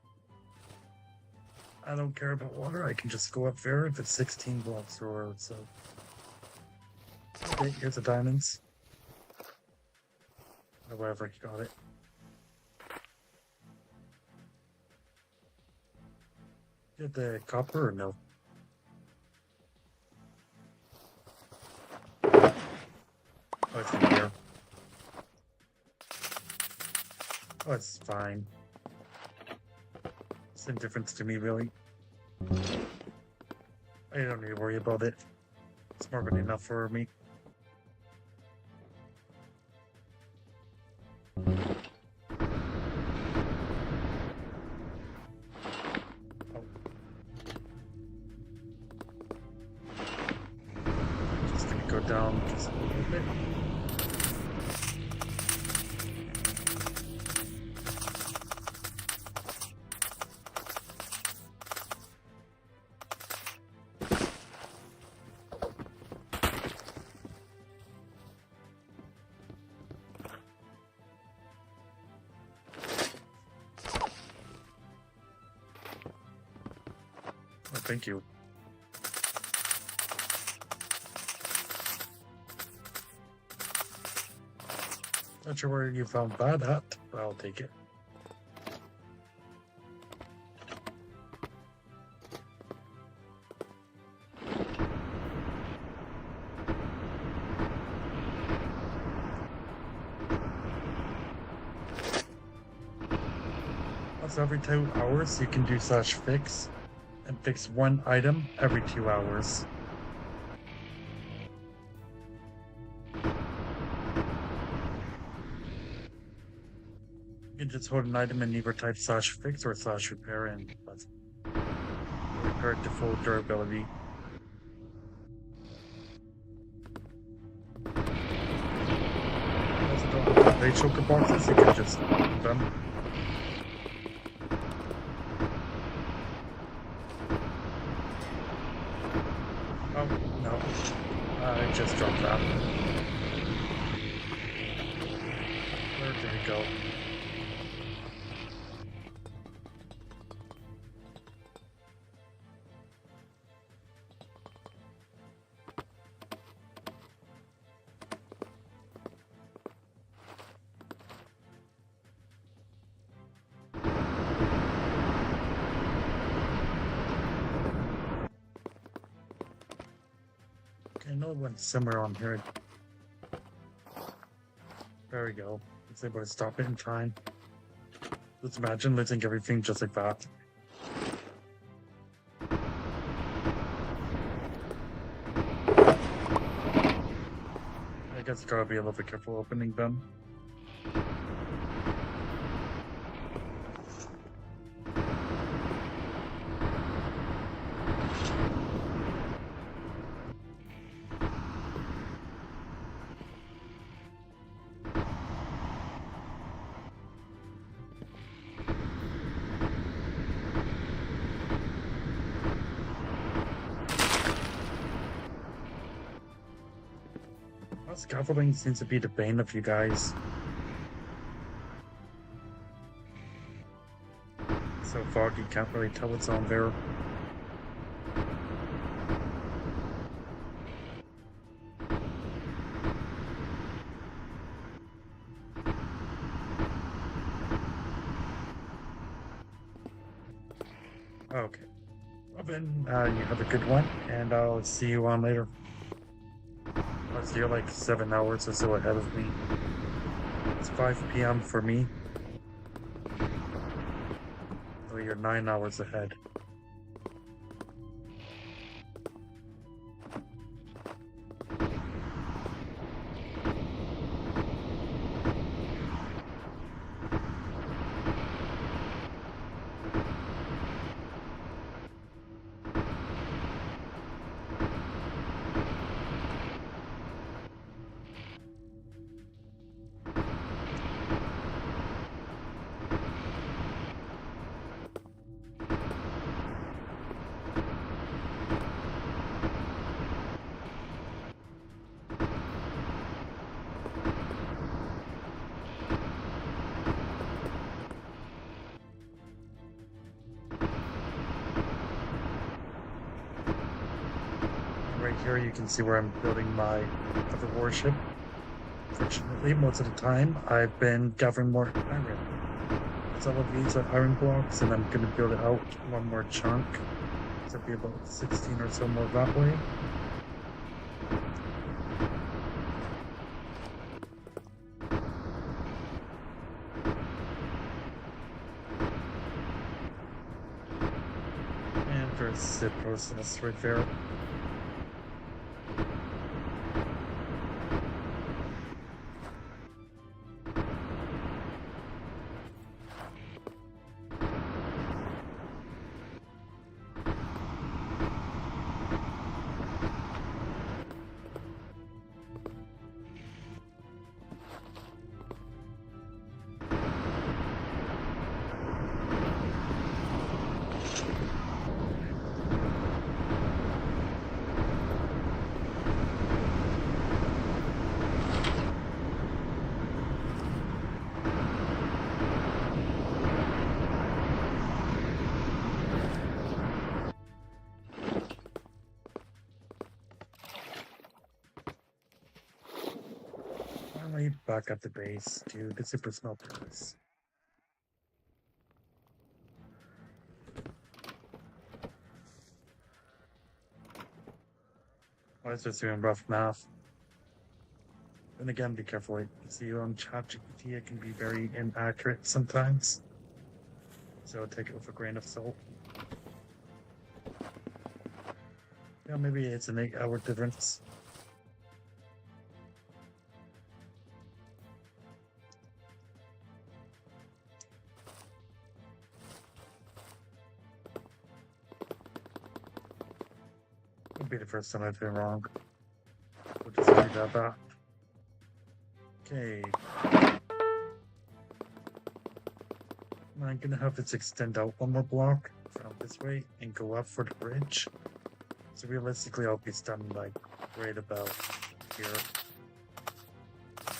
I don't care about water, I can just go up there if it's 16 blocks or so. Okay, here's the diamonds. However, he got it. Get the copper or no? Oh, it's in here. Oh, it's fine. It's indifference to me, really. I don't need to worry about it. It's more than enough for me. Just gonna go down just a little bit. Oh, thank you. Not sure where you found that at, but I'll take it. Also, every 2 hours you can do /fix and fix one item every 2 hours. You can just hold an item and either type /fix or /repair and let's repair it to full durability. Also don't have plate choker boxes, you can just open them. Oh, no. I just dropped that. Where did it go? I know it went somewhere on here. There we go. It's able to stop it in time. Let's imagine losing everything just like that. I guess you gotta be a little bit careful opening them. Scaffolding seems to be the bane of you guys. So foggy, you can't really tell what's on there. Okay. Well then, you have a good one, and I'll see you on later. So you're like 7 hours or so ahead of me. It's 5 p.m. for me. So you're 9 hours ahead. Right here you can see where I'm building my other warship. Fortunately, most of the time I've been gathering more iron. Some of these are iron blocks, and I'm going to build it out one more chunk. So it'll be about 16 or so more that way. And there's the process right there. Finally back at the base to the super smelters. I was just doing rough math. And again, be careful. You see on ChatGPT, it can be very inaccurate sometimes. So take it with a grain of salt. Yeah, maybe it's an 8-hour difference. It'll be the first time I've been wrong. We'll just leave it at that. Okay. I'm gonna have this extend out one more block from this way and go up for the bridge. So realistically, I'll be standing like right about here. I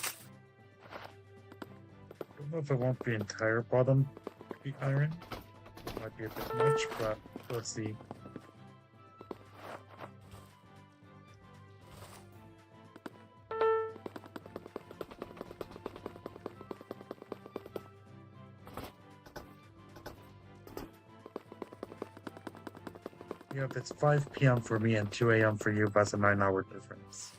don't know if I want the entire bottom to be iron. Might be a bit much, but we'll see. Yeah, if it's 5 p.m. for me and 2 a.m. for you, that's a 9-hour difference.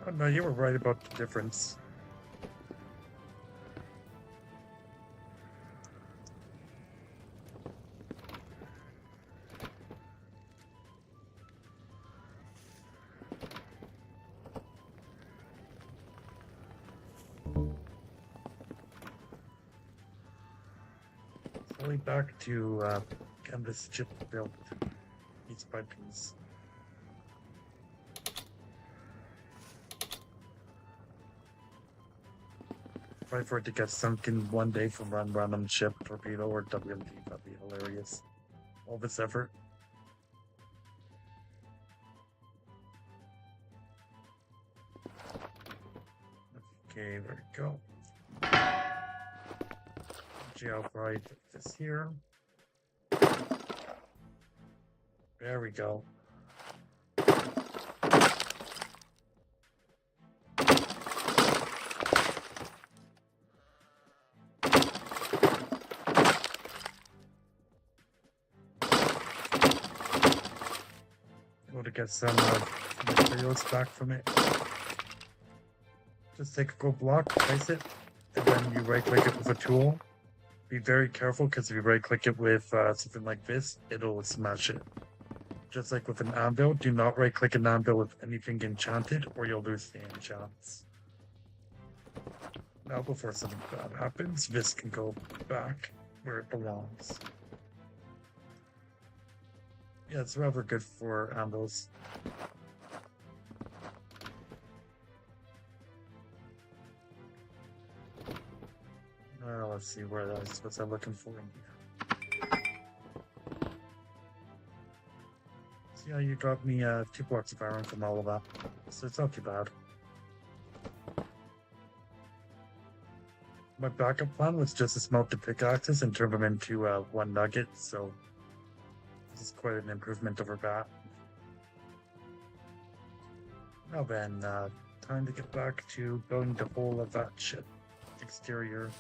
Oh, no, you were right about the difference. Slowly back to getting this chip built piece by piece. Try for it to get sunk in one day from random ship, torpedo, or WMD. That'd be hilarious. All this effort. Okay, there we go. I'll probably put this here. There we go. Able to get some materials back from it. Just take a gold block, place it, and then you right click it with a tool. Be very careful because if you right click it with something like this, it'll smash it. Just like with an anvil, do not right click an anvil with anything enchanted or you'll lose the enchants. Now before something bad happens, this can go back where it belongs. Yeah, it's rather good for anvils. Let's see where that is. What's I'm looking for in here? See how you got me 2 blocks of iron from all of that, so it's not too bad. My backup plan was just to smelt the pickaxes and turn them into 1 nugget, so this is quite an improvement over that. Now then, time to get back to building the whole of that ship exterior.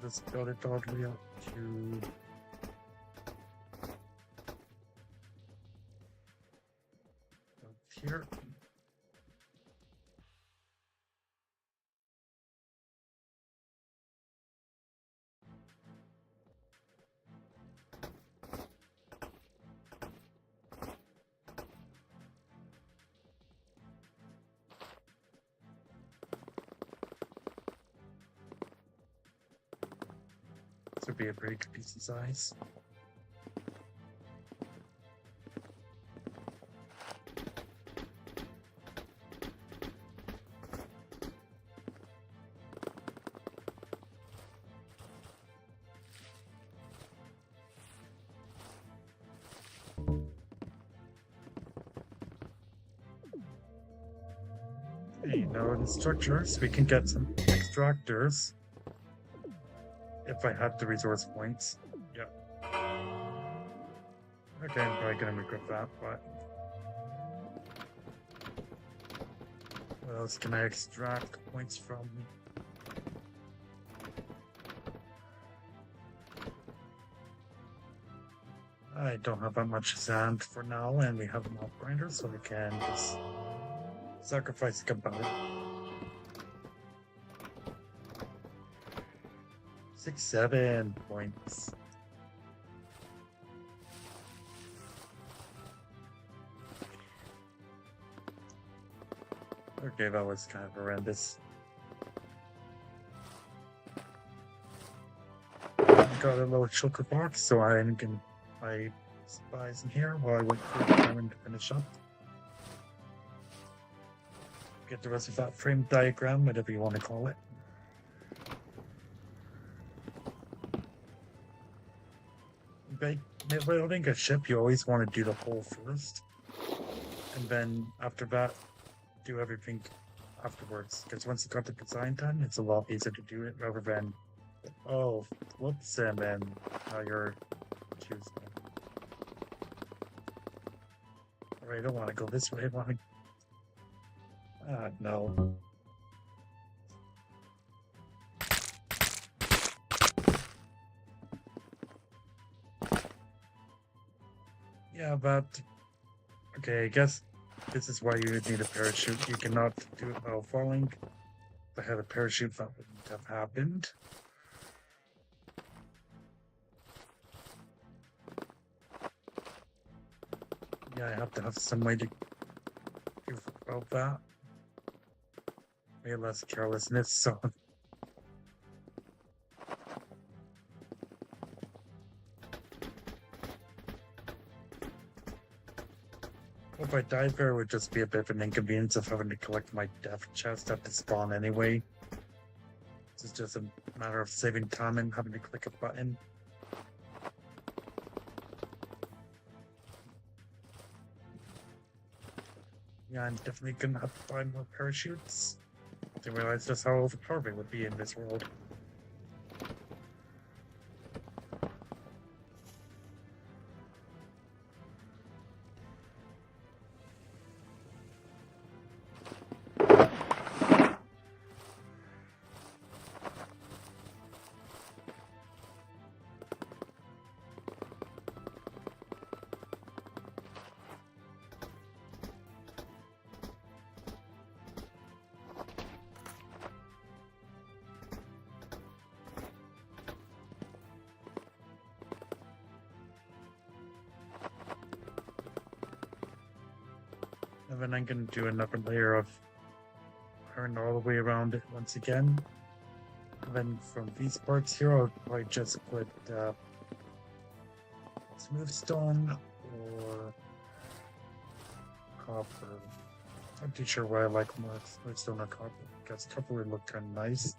Let's build it all the way up to here. This would be a pretty good piece of size. Hey, now in structures, we can get some extractors. If I had the resource points. Yeah. Okay, I'm probably gonna regret that, but what else can I extract points from? I don't have that much sand for now, and we have an off grinder, so we can just sacrifice a component. 7 points. Okay, that was kind of horrendous. Got a little choker box, so I can buy supplies in here while I wait for the diamond to finish up. Get the rest of that frame diagram, whatever you want to call it. By building a ship, you always want to do the hull first, and then after that, do everything afterwards. Because once you got the design done, it's a lot easier to do it rather than, oh, whoops, and then now you're choosing. Alright, I don't want to go this way. I want to. No. Yeah, but okay, I guess this is why you would need a parachute. You cannot do it while falling. If I had a parachute, that wouldn't have happened. Yeah, I have to have some way to do about that. Way less carelessness, so. If I died there, it would just be a bit of an inconvenience of having to collect my death chest at the spawn anyway. It's just a matter of saving time and having to click a button. Yeah, I'm definitely gonna have to buy more parachutes. I didn't realize just how overpowered they would be in this world. And then I'm going to do another layer of iron all the way around it once again. And then from these parts here, I'll probably just put smooth stone or copper. I'm not too sure what I like more, smooth stone or copper, because copper would look kind of nice.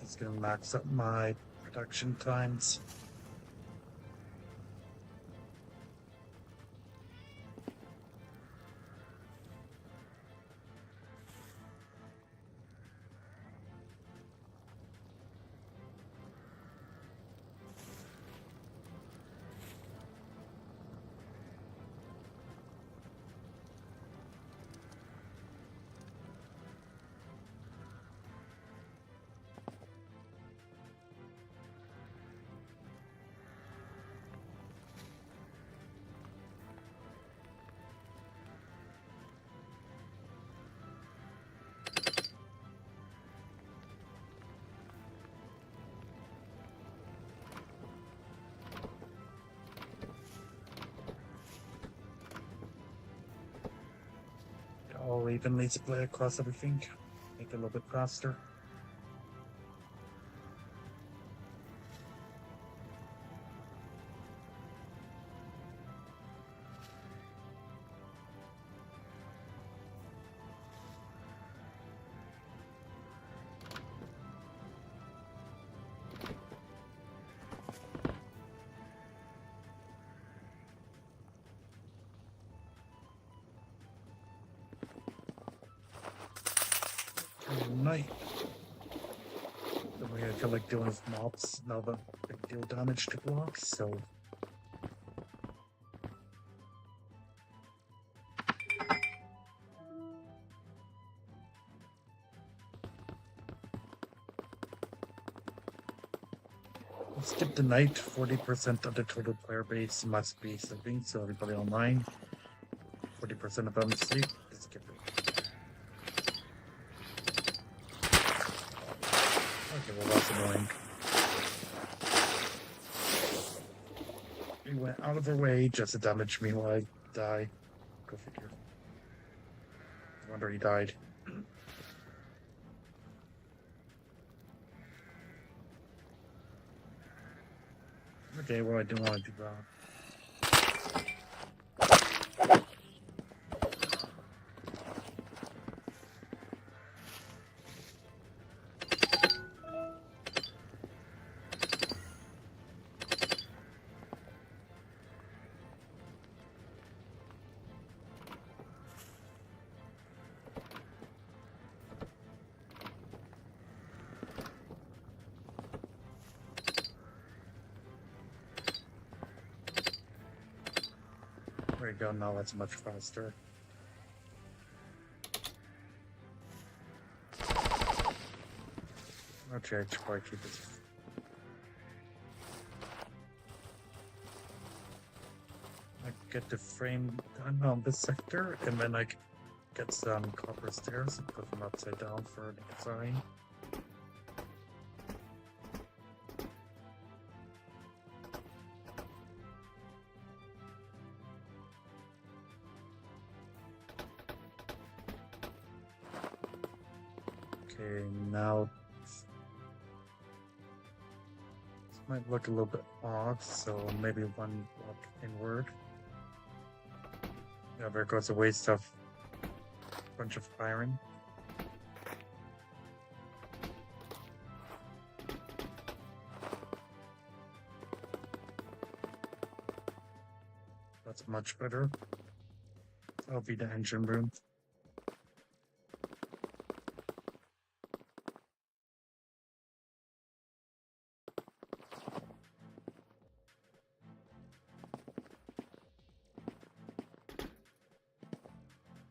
It's going to max up my production times. All evenly split across everything, make it a little bit faster. Night. Then we're gonna like dealing with mobs now that they deal damage to blocks, so we'll skip the night. 40% of the total player base must be sleeping, so everybody online. 40% of them sleep. Let's skip it. Okay, well that's annoying. He went out of her way just to damage me while I die. go figure. I wonder he died. Okay, well, I didn't want to do that. There you go, now that's much faster. Okay, I try to keep this. I get the frame done on this sector, and then I get some copper stairs and put them upside down for the design. Okay, now this might look a little bit off, so maybe one block inward. Yeah, there goes a waste of a bunch of iron. That's much better. That'll be the engine room.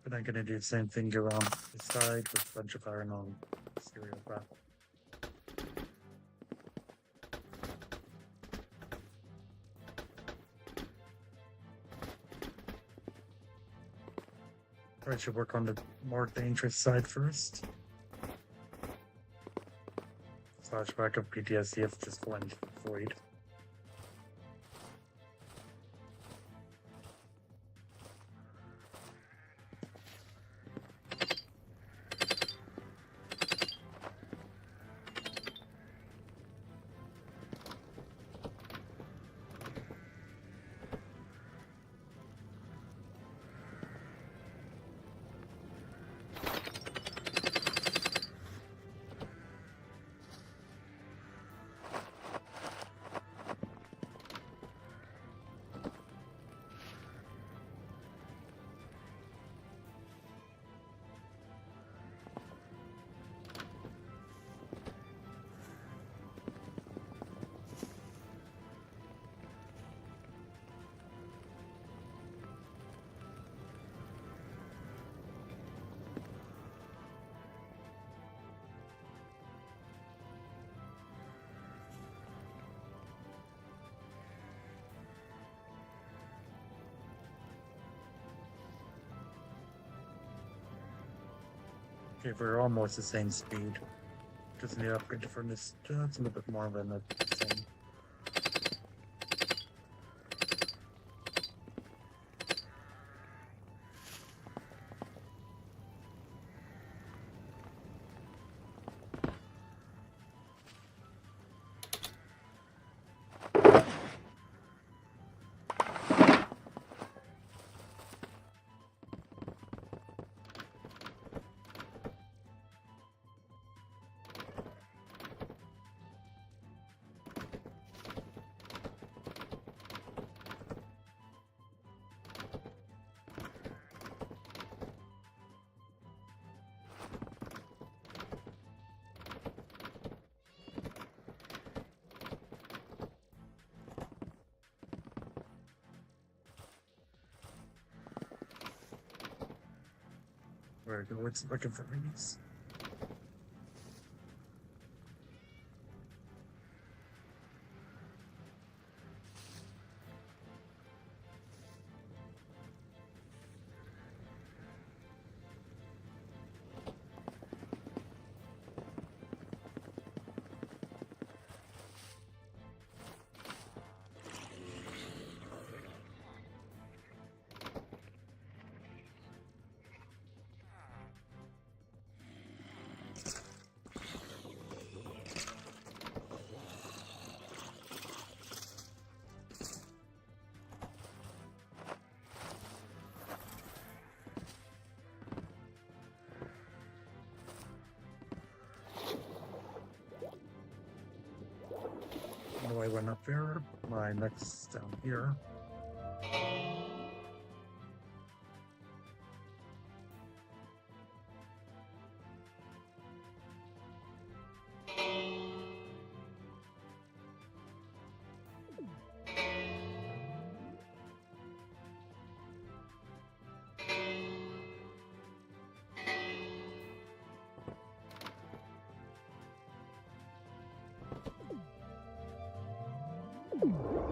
But I'm gonna do the same thing around the side with a bunch of iron on exterior wrap. I should work on the more dangerous side first. Flashback of PTSD just went void. Okay, we're almost the same speed. Just need to upgrade the furnace just a little bit more than the same. Where go? It's looking for these. one up there. Put my nexus down here.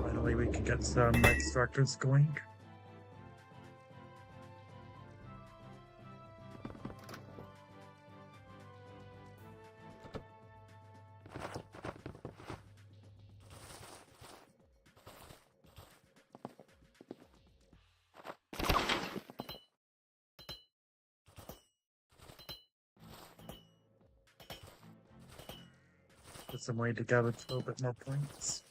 Finally, we can get some extractors going. There's some way to get a little bit more points.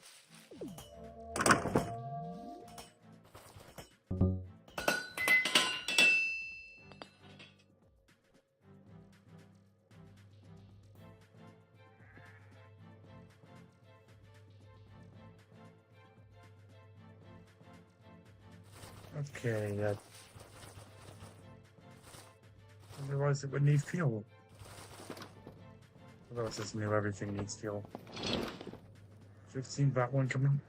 Okay, otherwise it would need fuel. Otherwise it's new, everything needs fuel. You've seen that one coming?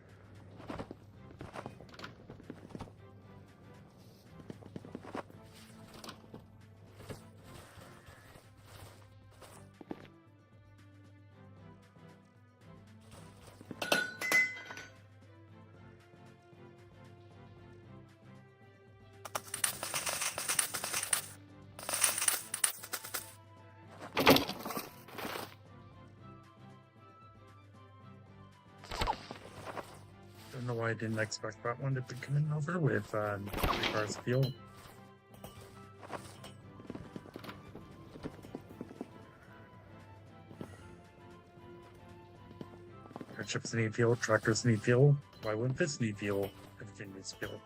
Don't know why I didn't expect that one to be coming over with 3 cars of fuel. Airships need fuel, tractors need fuel. Why wouldn't this need fuel? Everything needs fuel.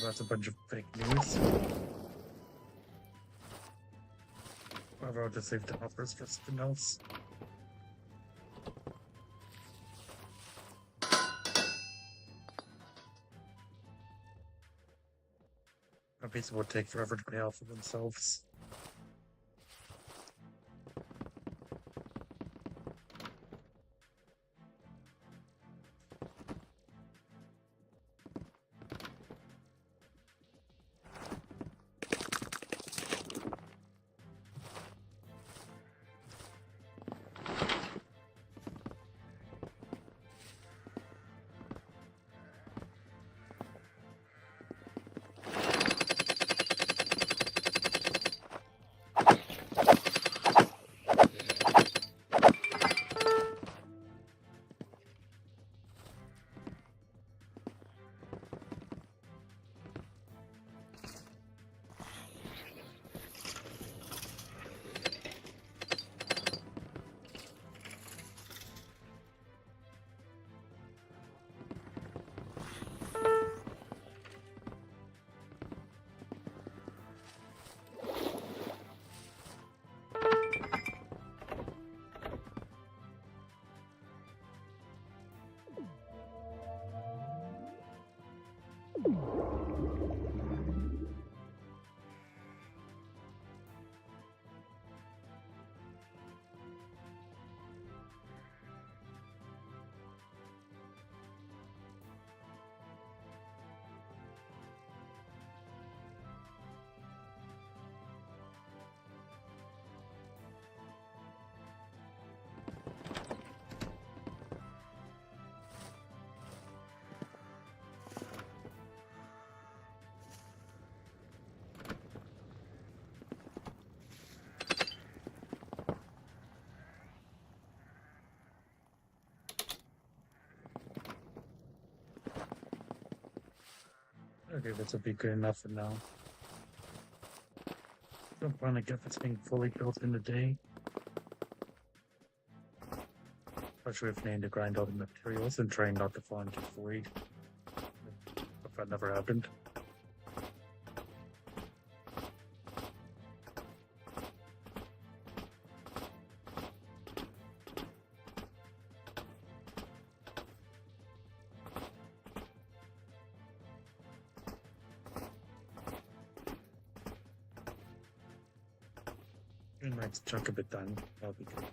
That's a bunch of fake news. However, I'll just save the offers for something else. A piece will take forever to pay off for themselves. Okay, this will be good enough for now. Don't want to get this thing fully built in a day. Especially if I need to grind all the materials and trying not to fall into void. If that never happened. A nice chunk of it done. That'll be good.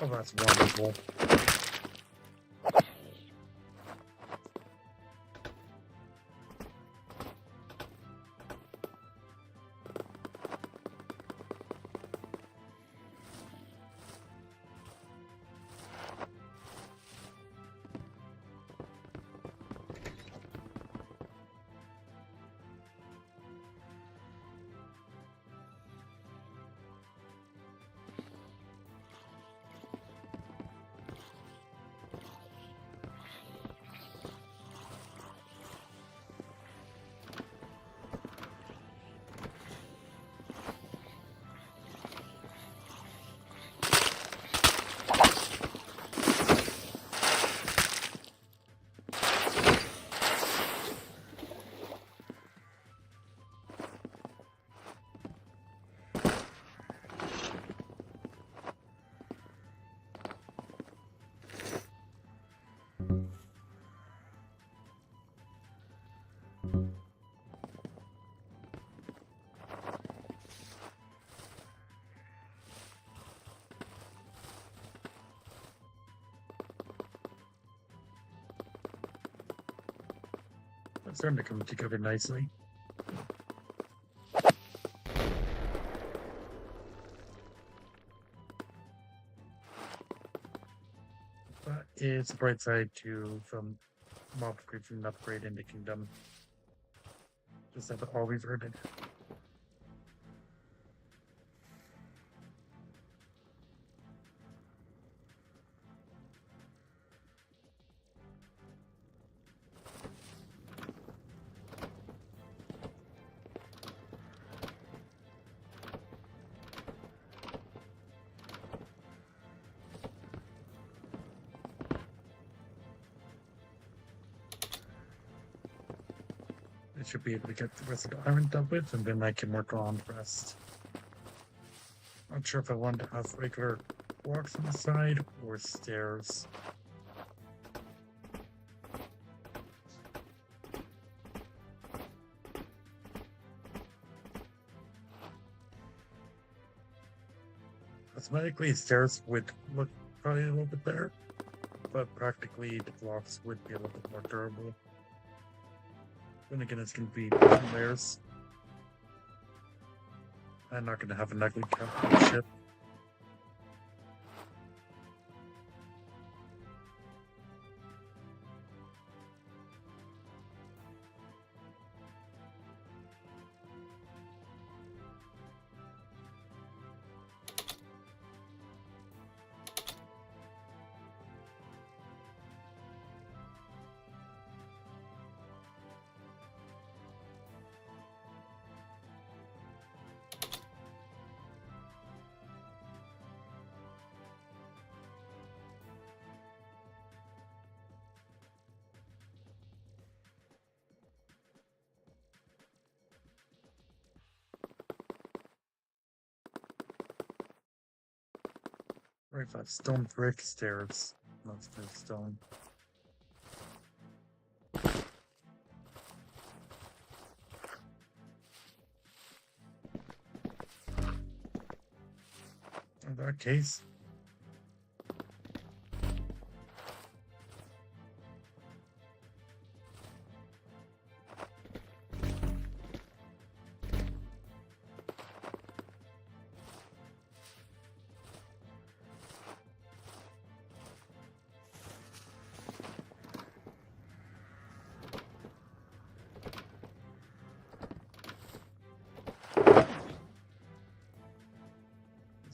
Oh, that's wonderful. It's starting to come together nicely. That is the bright side to from mob creation upgrade into kingdom. Just have it all reverted. I should be able to get the rest of the iron dealt with, and then I can work on the rest. Not sure if I want to have regular blocks on the side or stairs. Cosmetically, stairs would look probably a little bit better, but practically the blocks would be a little bit more durable. Then again, it's going to be different layers. I'm not going to have an ugly capital ship. Right, 5 stone brick stairs. Not stone. In that case,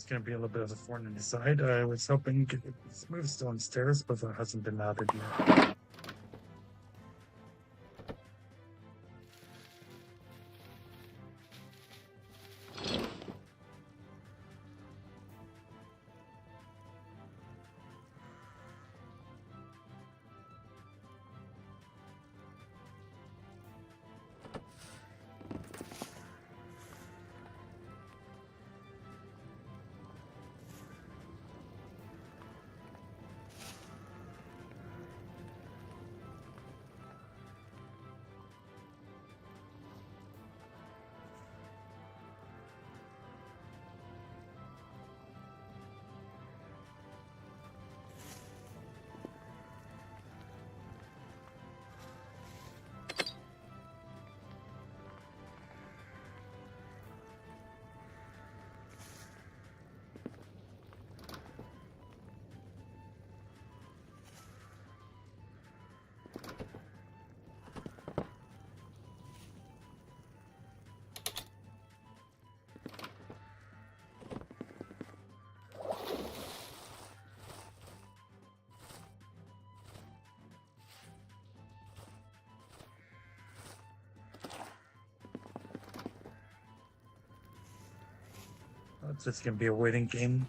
It's going to be a little bit of a thorn in the side. I was hoping smooth stone stairs, but that hasn't been added yet. It's just going to be a waiting game.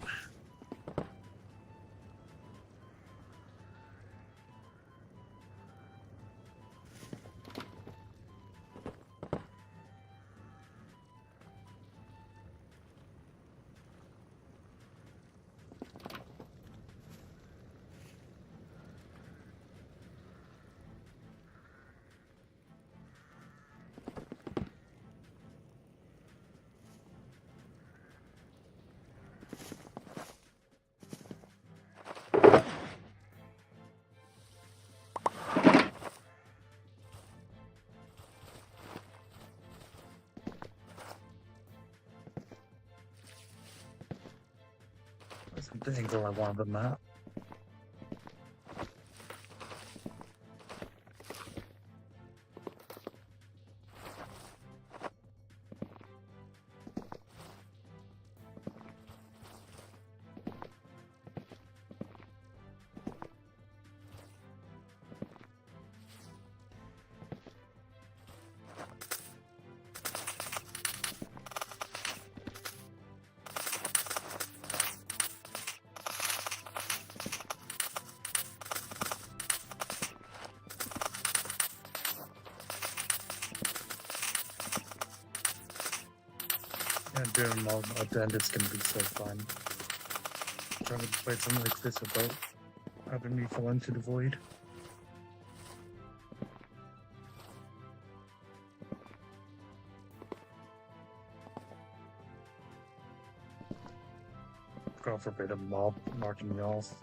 That's the angle I wanted on that. And doing them all at the end, it's going to be so fun. Trying to play something like this without having me fall into the void. God forbid a mob marking me off.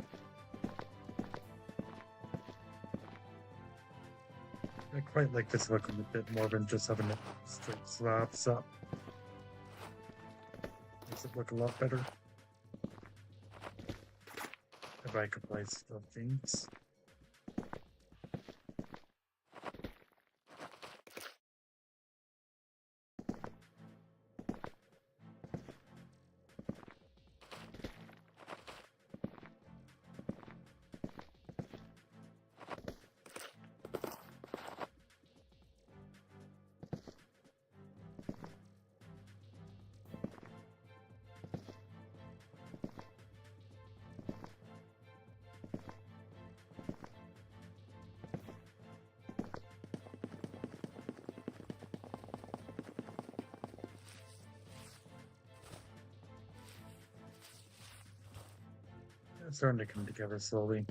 I quite like this looking a bit more than just having it straight slabs up. Makes it look a lot better. If I could place the things. It's starting to come together slowly.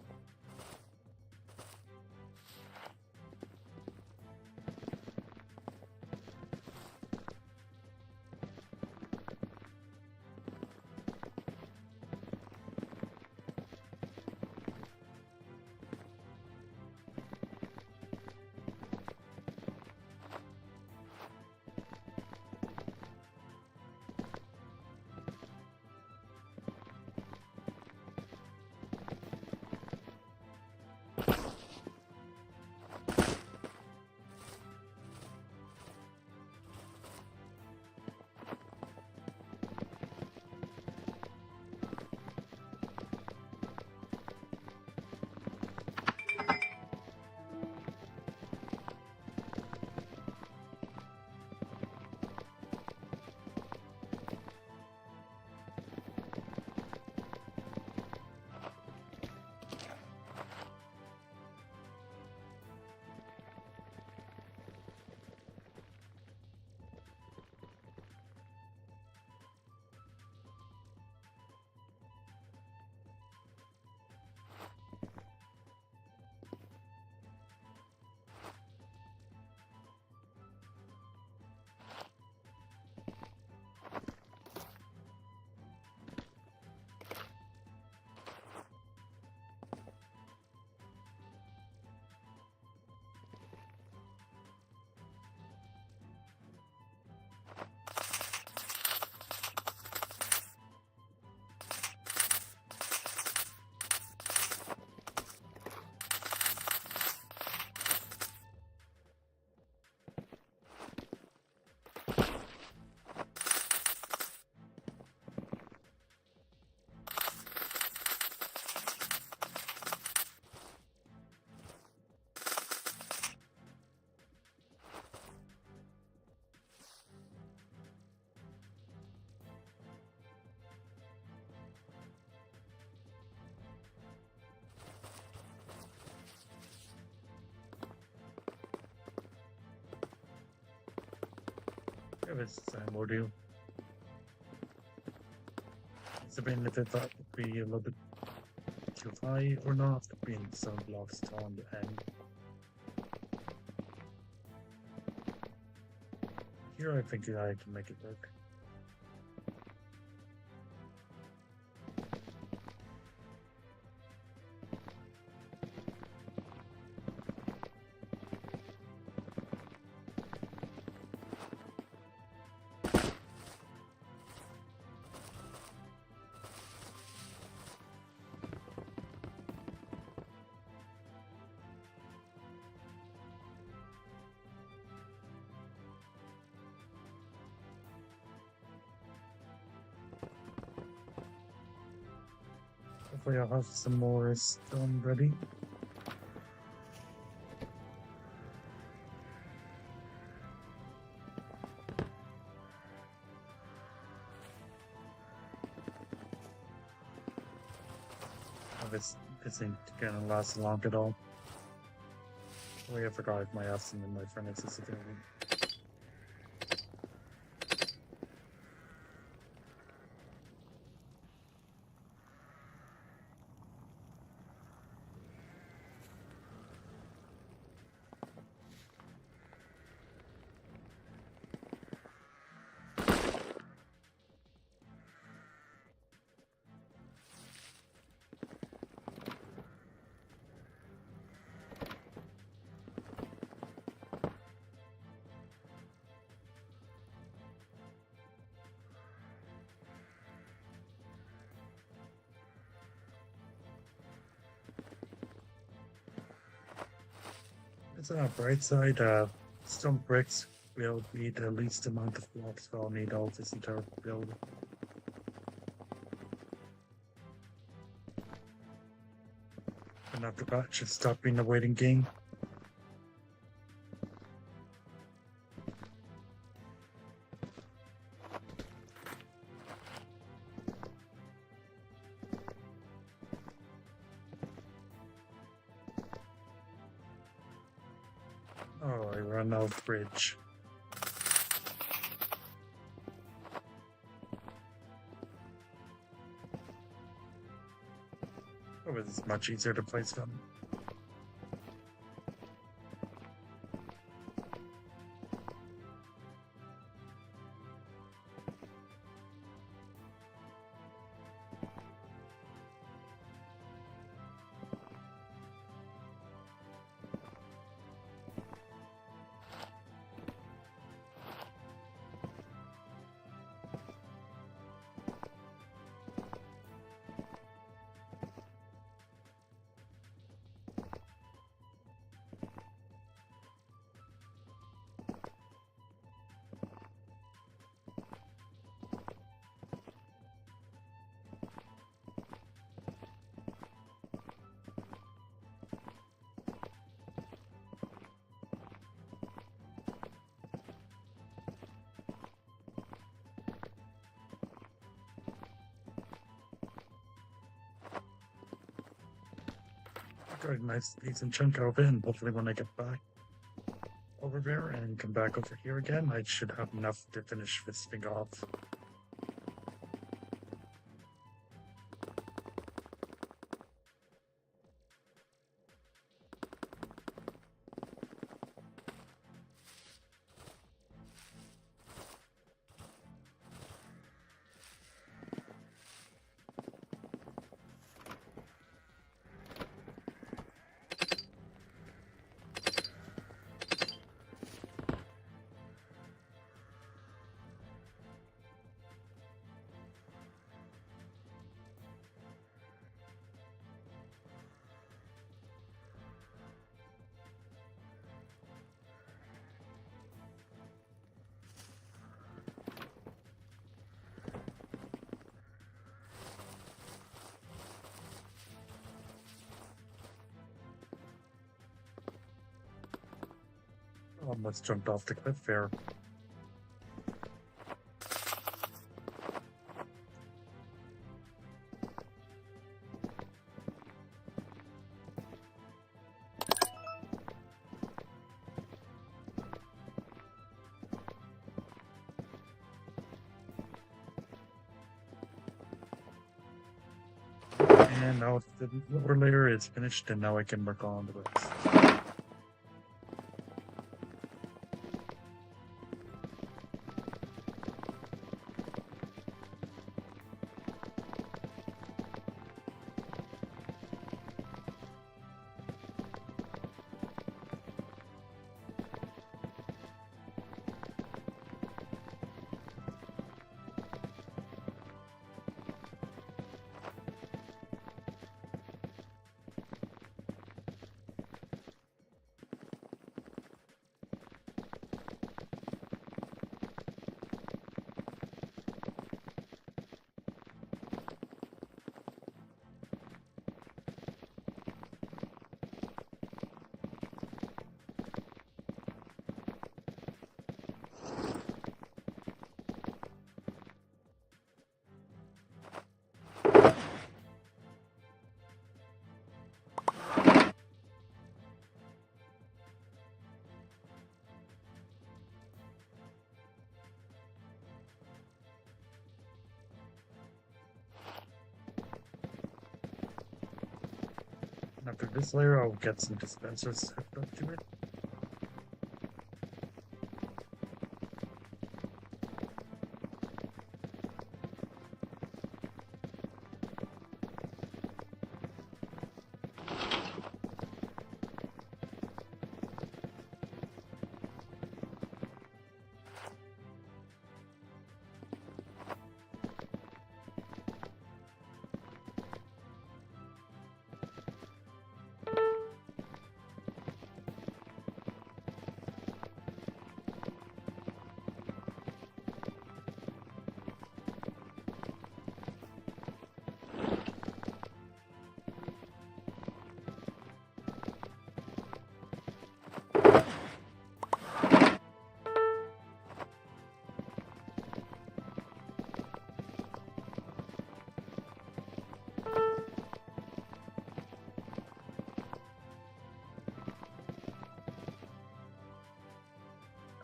It was the same ordeal. It's a bit if it thought would be a little bit too high or not, being some blocks on the end. Here I think I can make it work. Hopefully I'll have some more stone ready. This ain't gonna last long at all. Oh, I forgot if my acid and my furnace is available. It's on a bright side, stone bricks will need the least amount of blocks, so I'll need all this entire build. And after that, just stop being a waiting game. Oh, I ran out of bridge. Oh, this is much easier to place them. Got a nice decent chunk of it, and hopefully when I get back over there and come back over here again, I should have enough to finish this thing off. Almost jumped off the cliff there. And now the lower layer is finished, and now I can work on the rest. After this layer, I'll get some dispensers hooked up to it.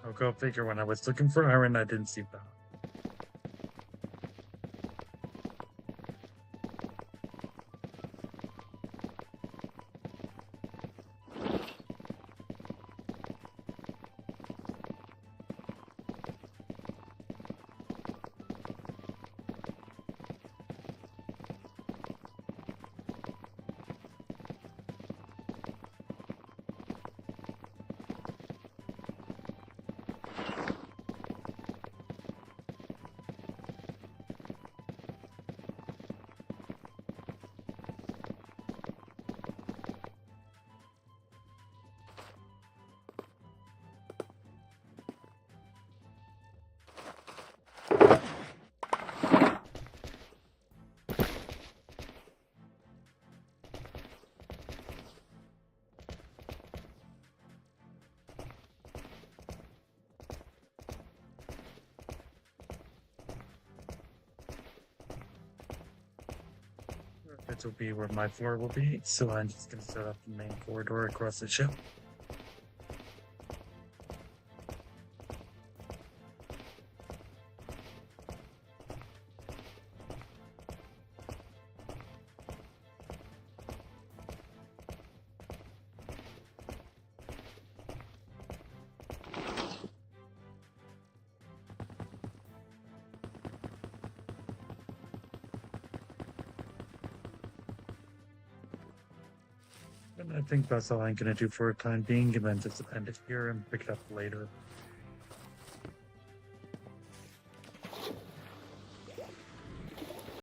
I'll go figure. When I was looking for iron, I didn't see that. This will be where my floor will be, so I'm just going to set up the main corridor across the ship. And I think that's all I'm going to do for a time being, and then just append it here and pick it up later.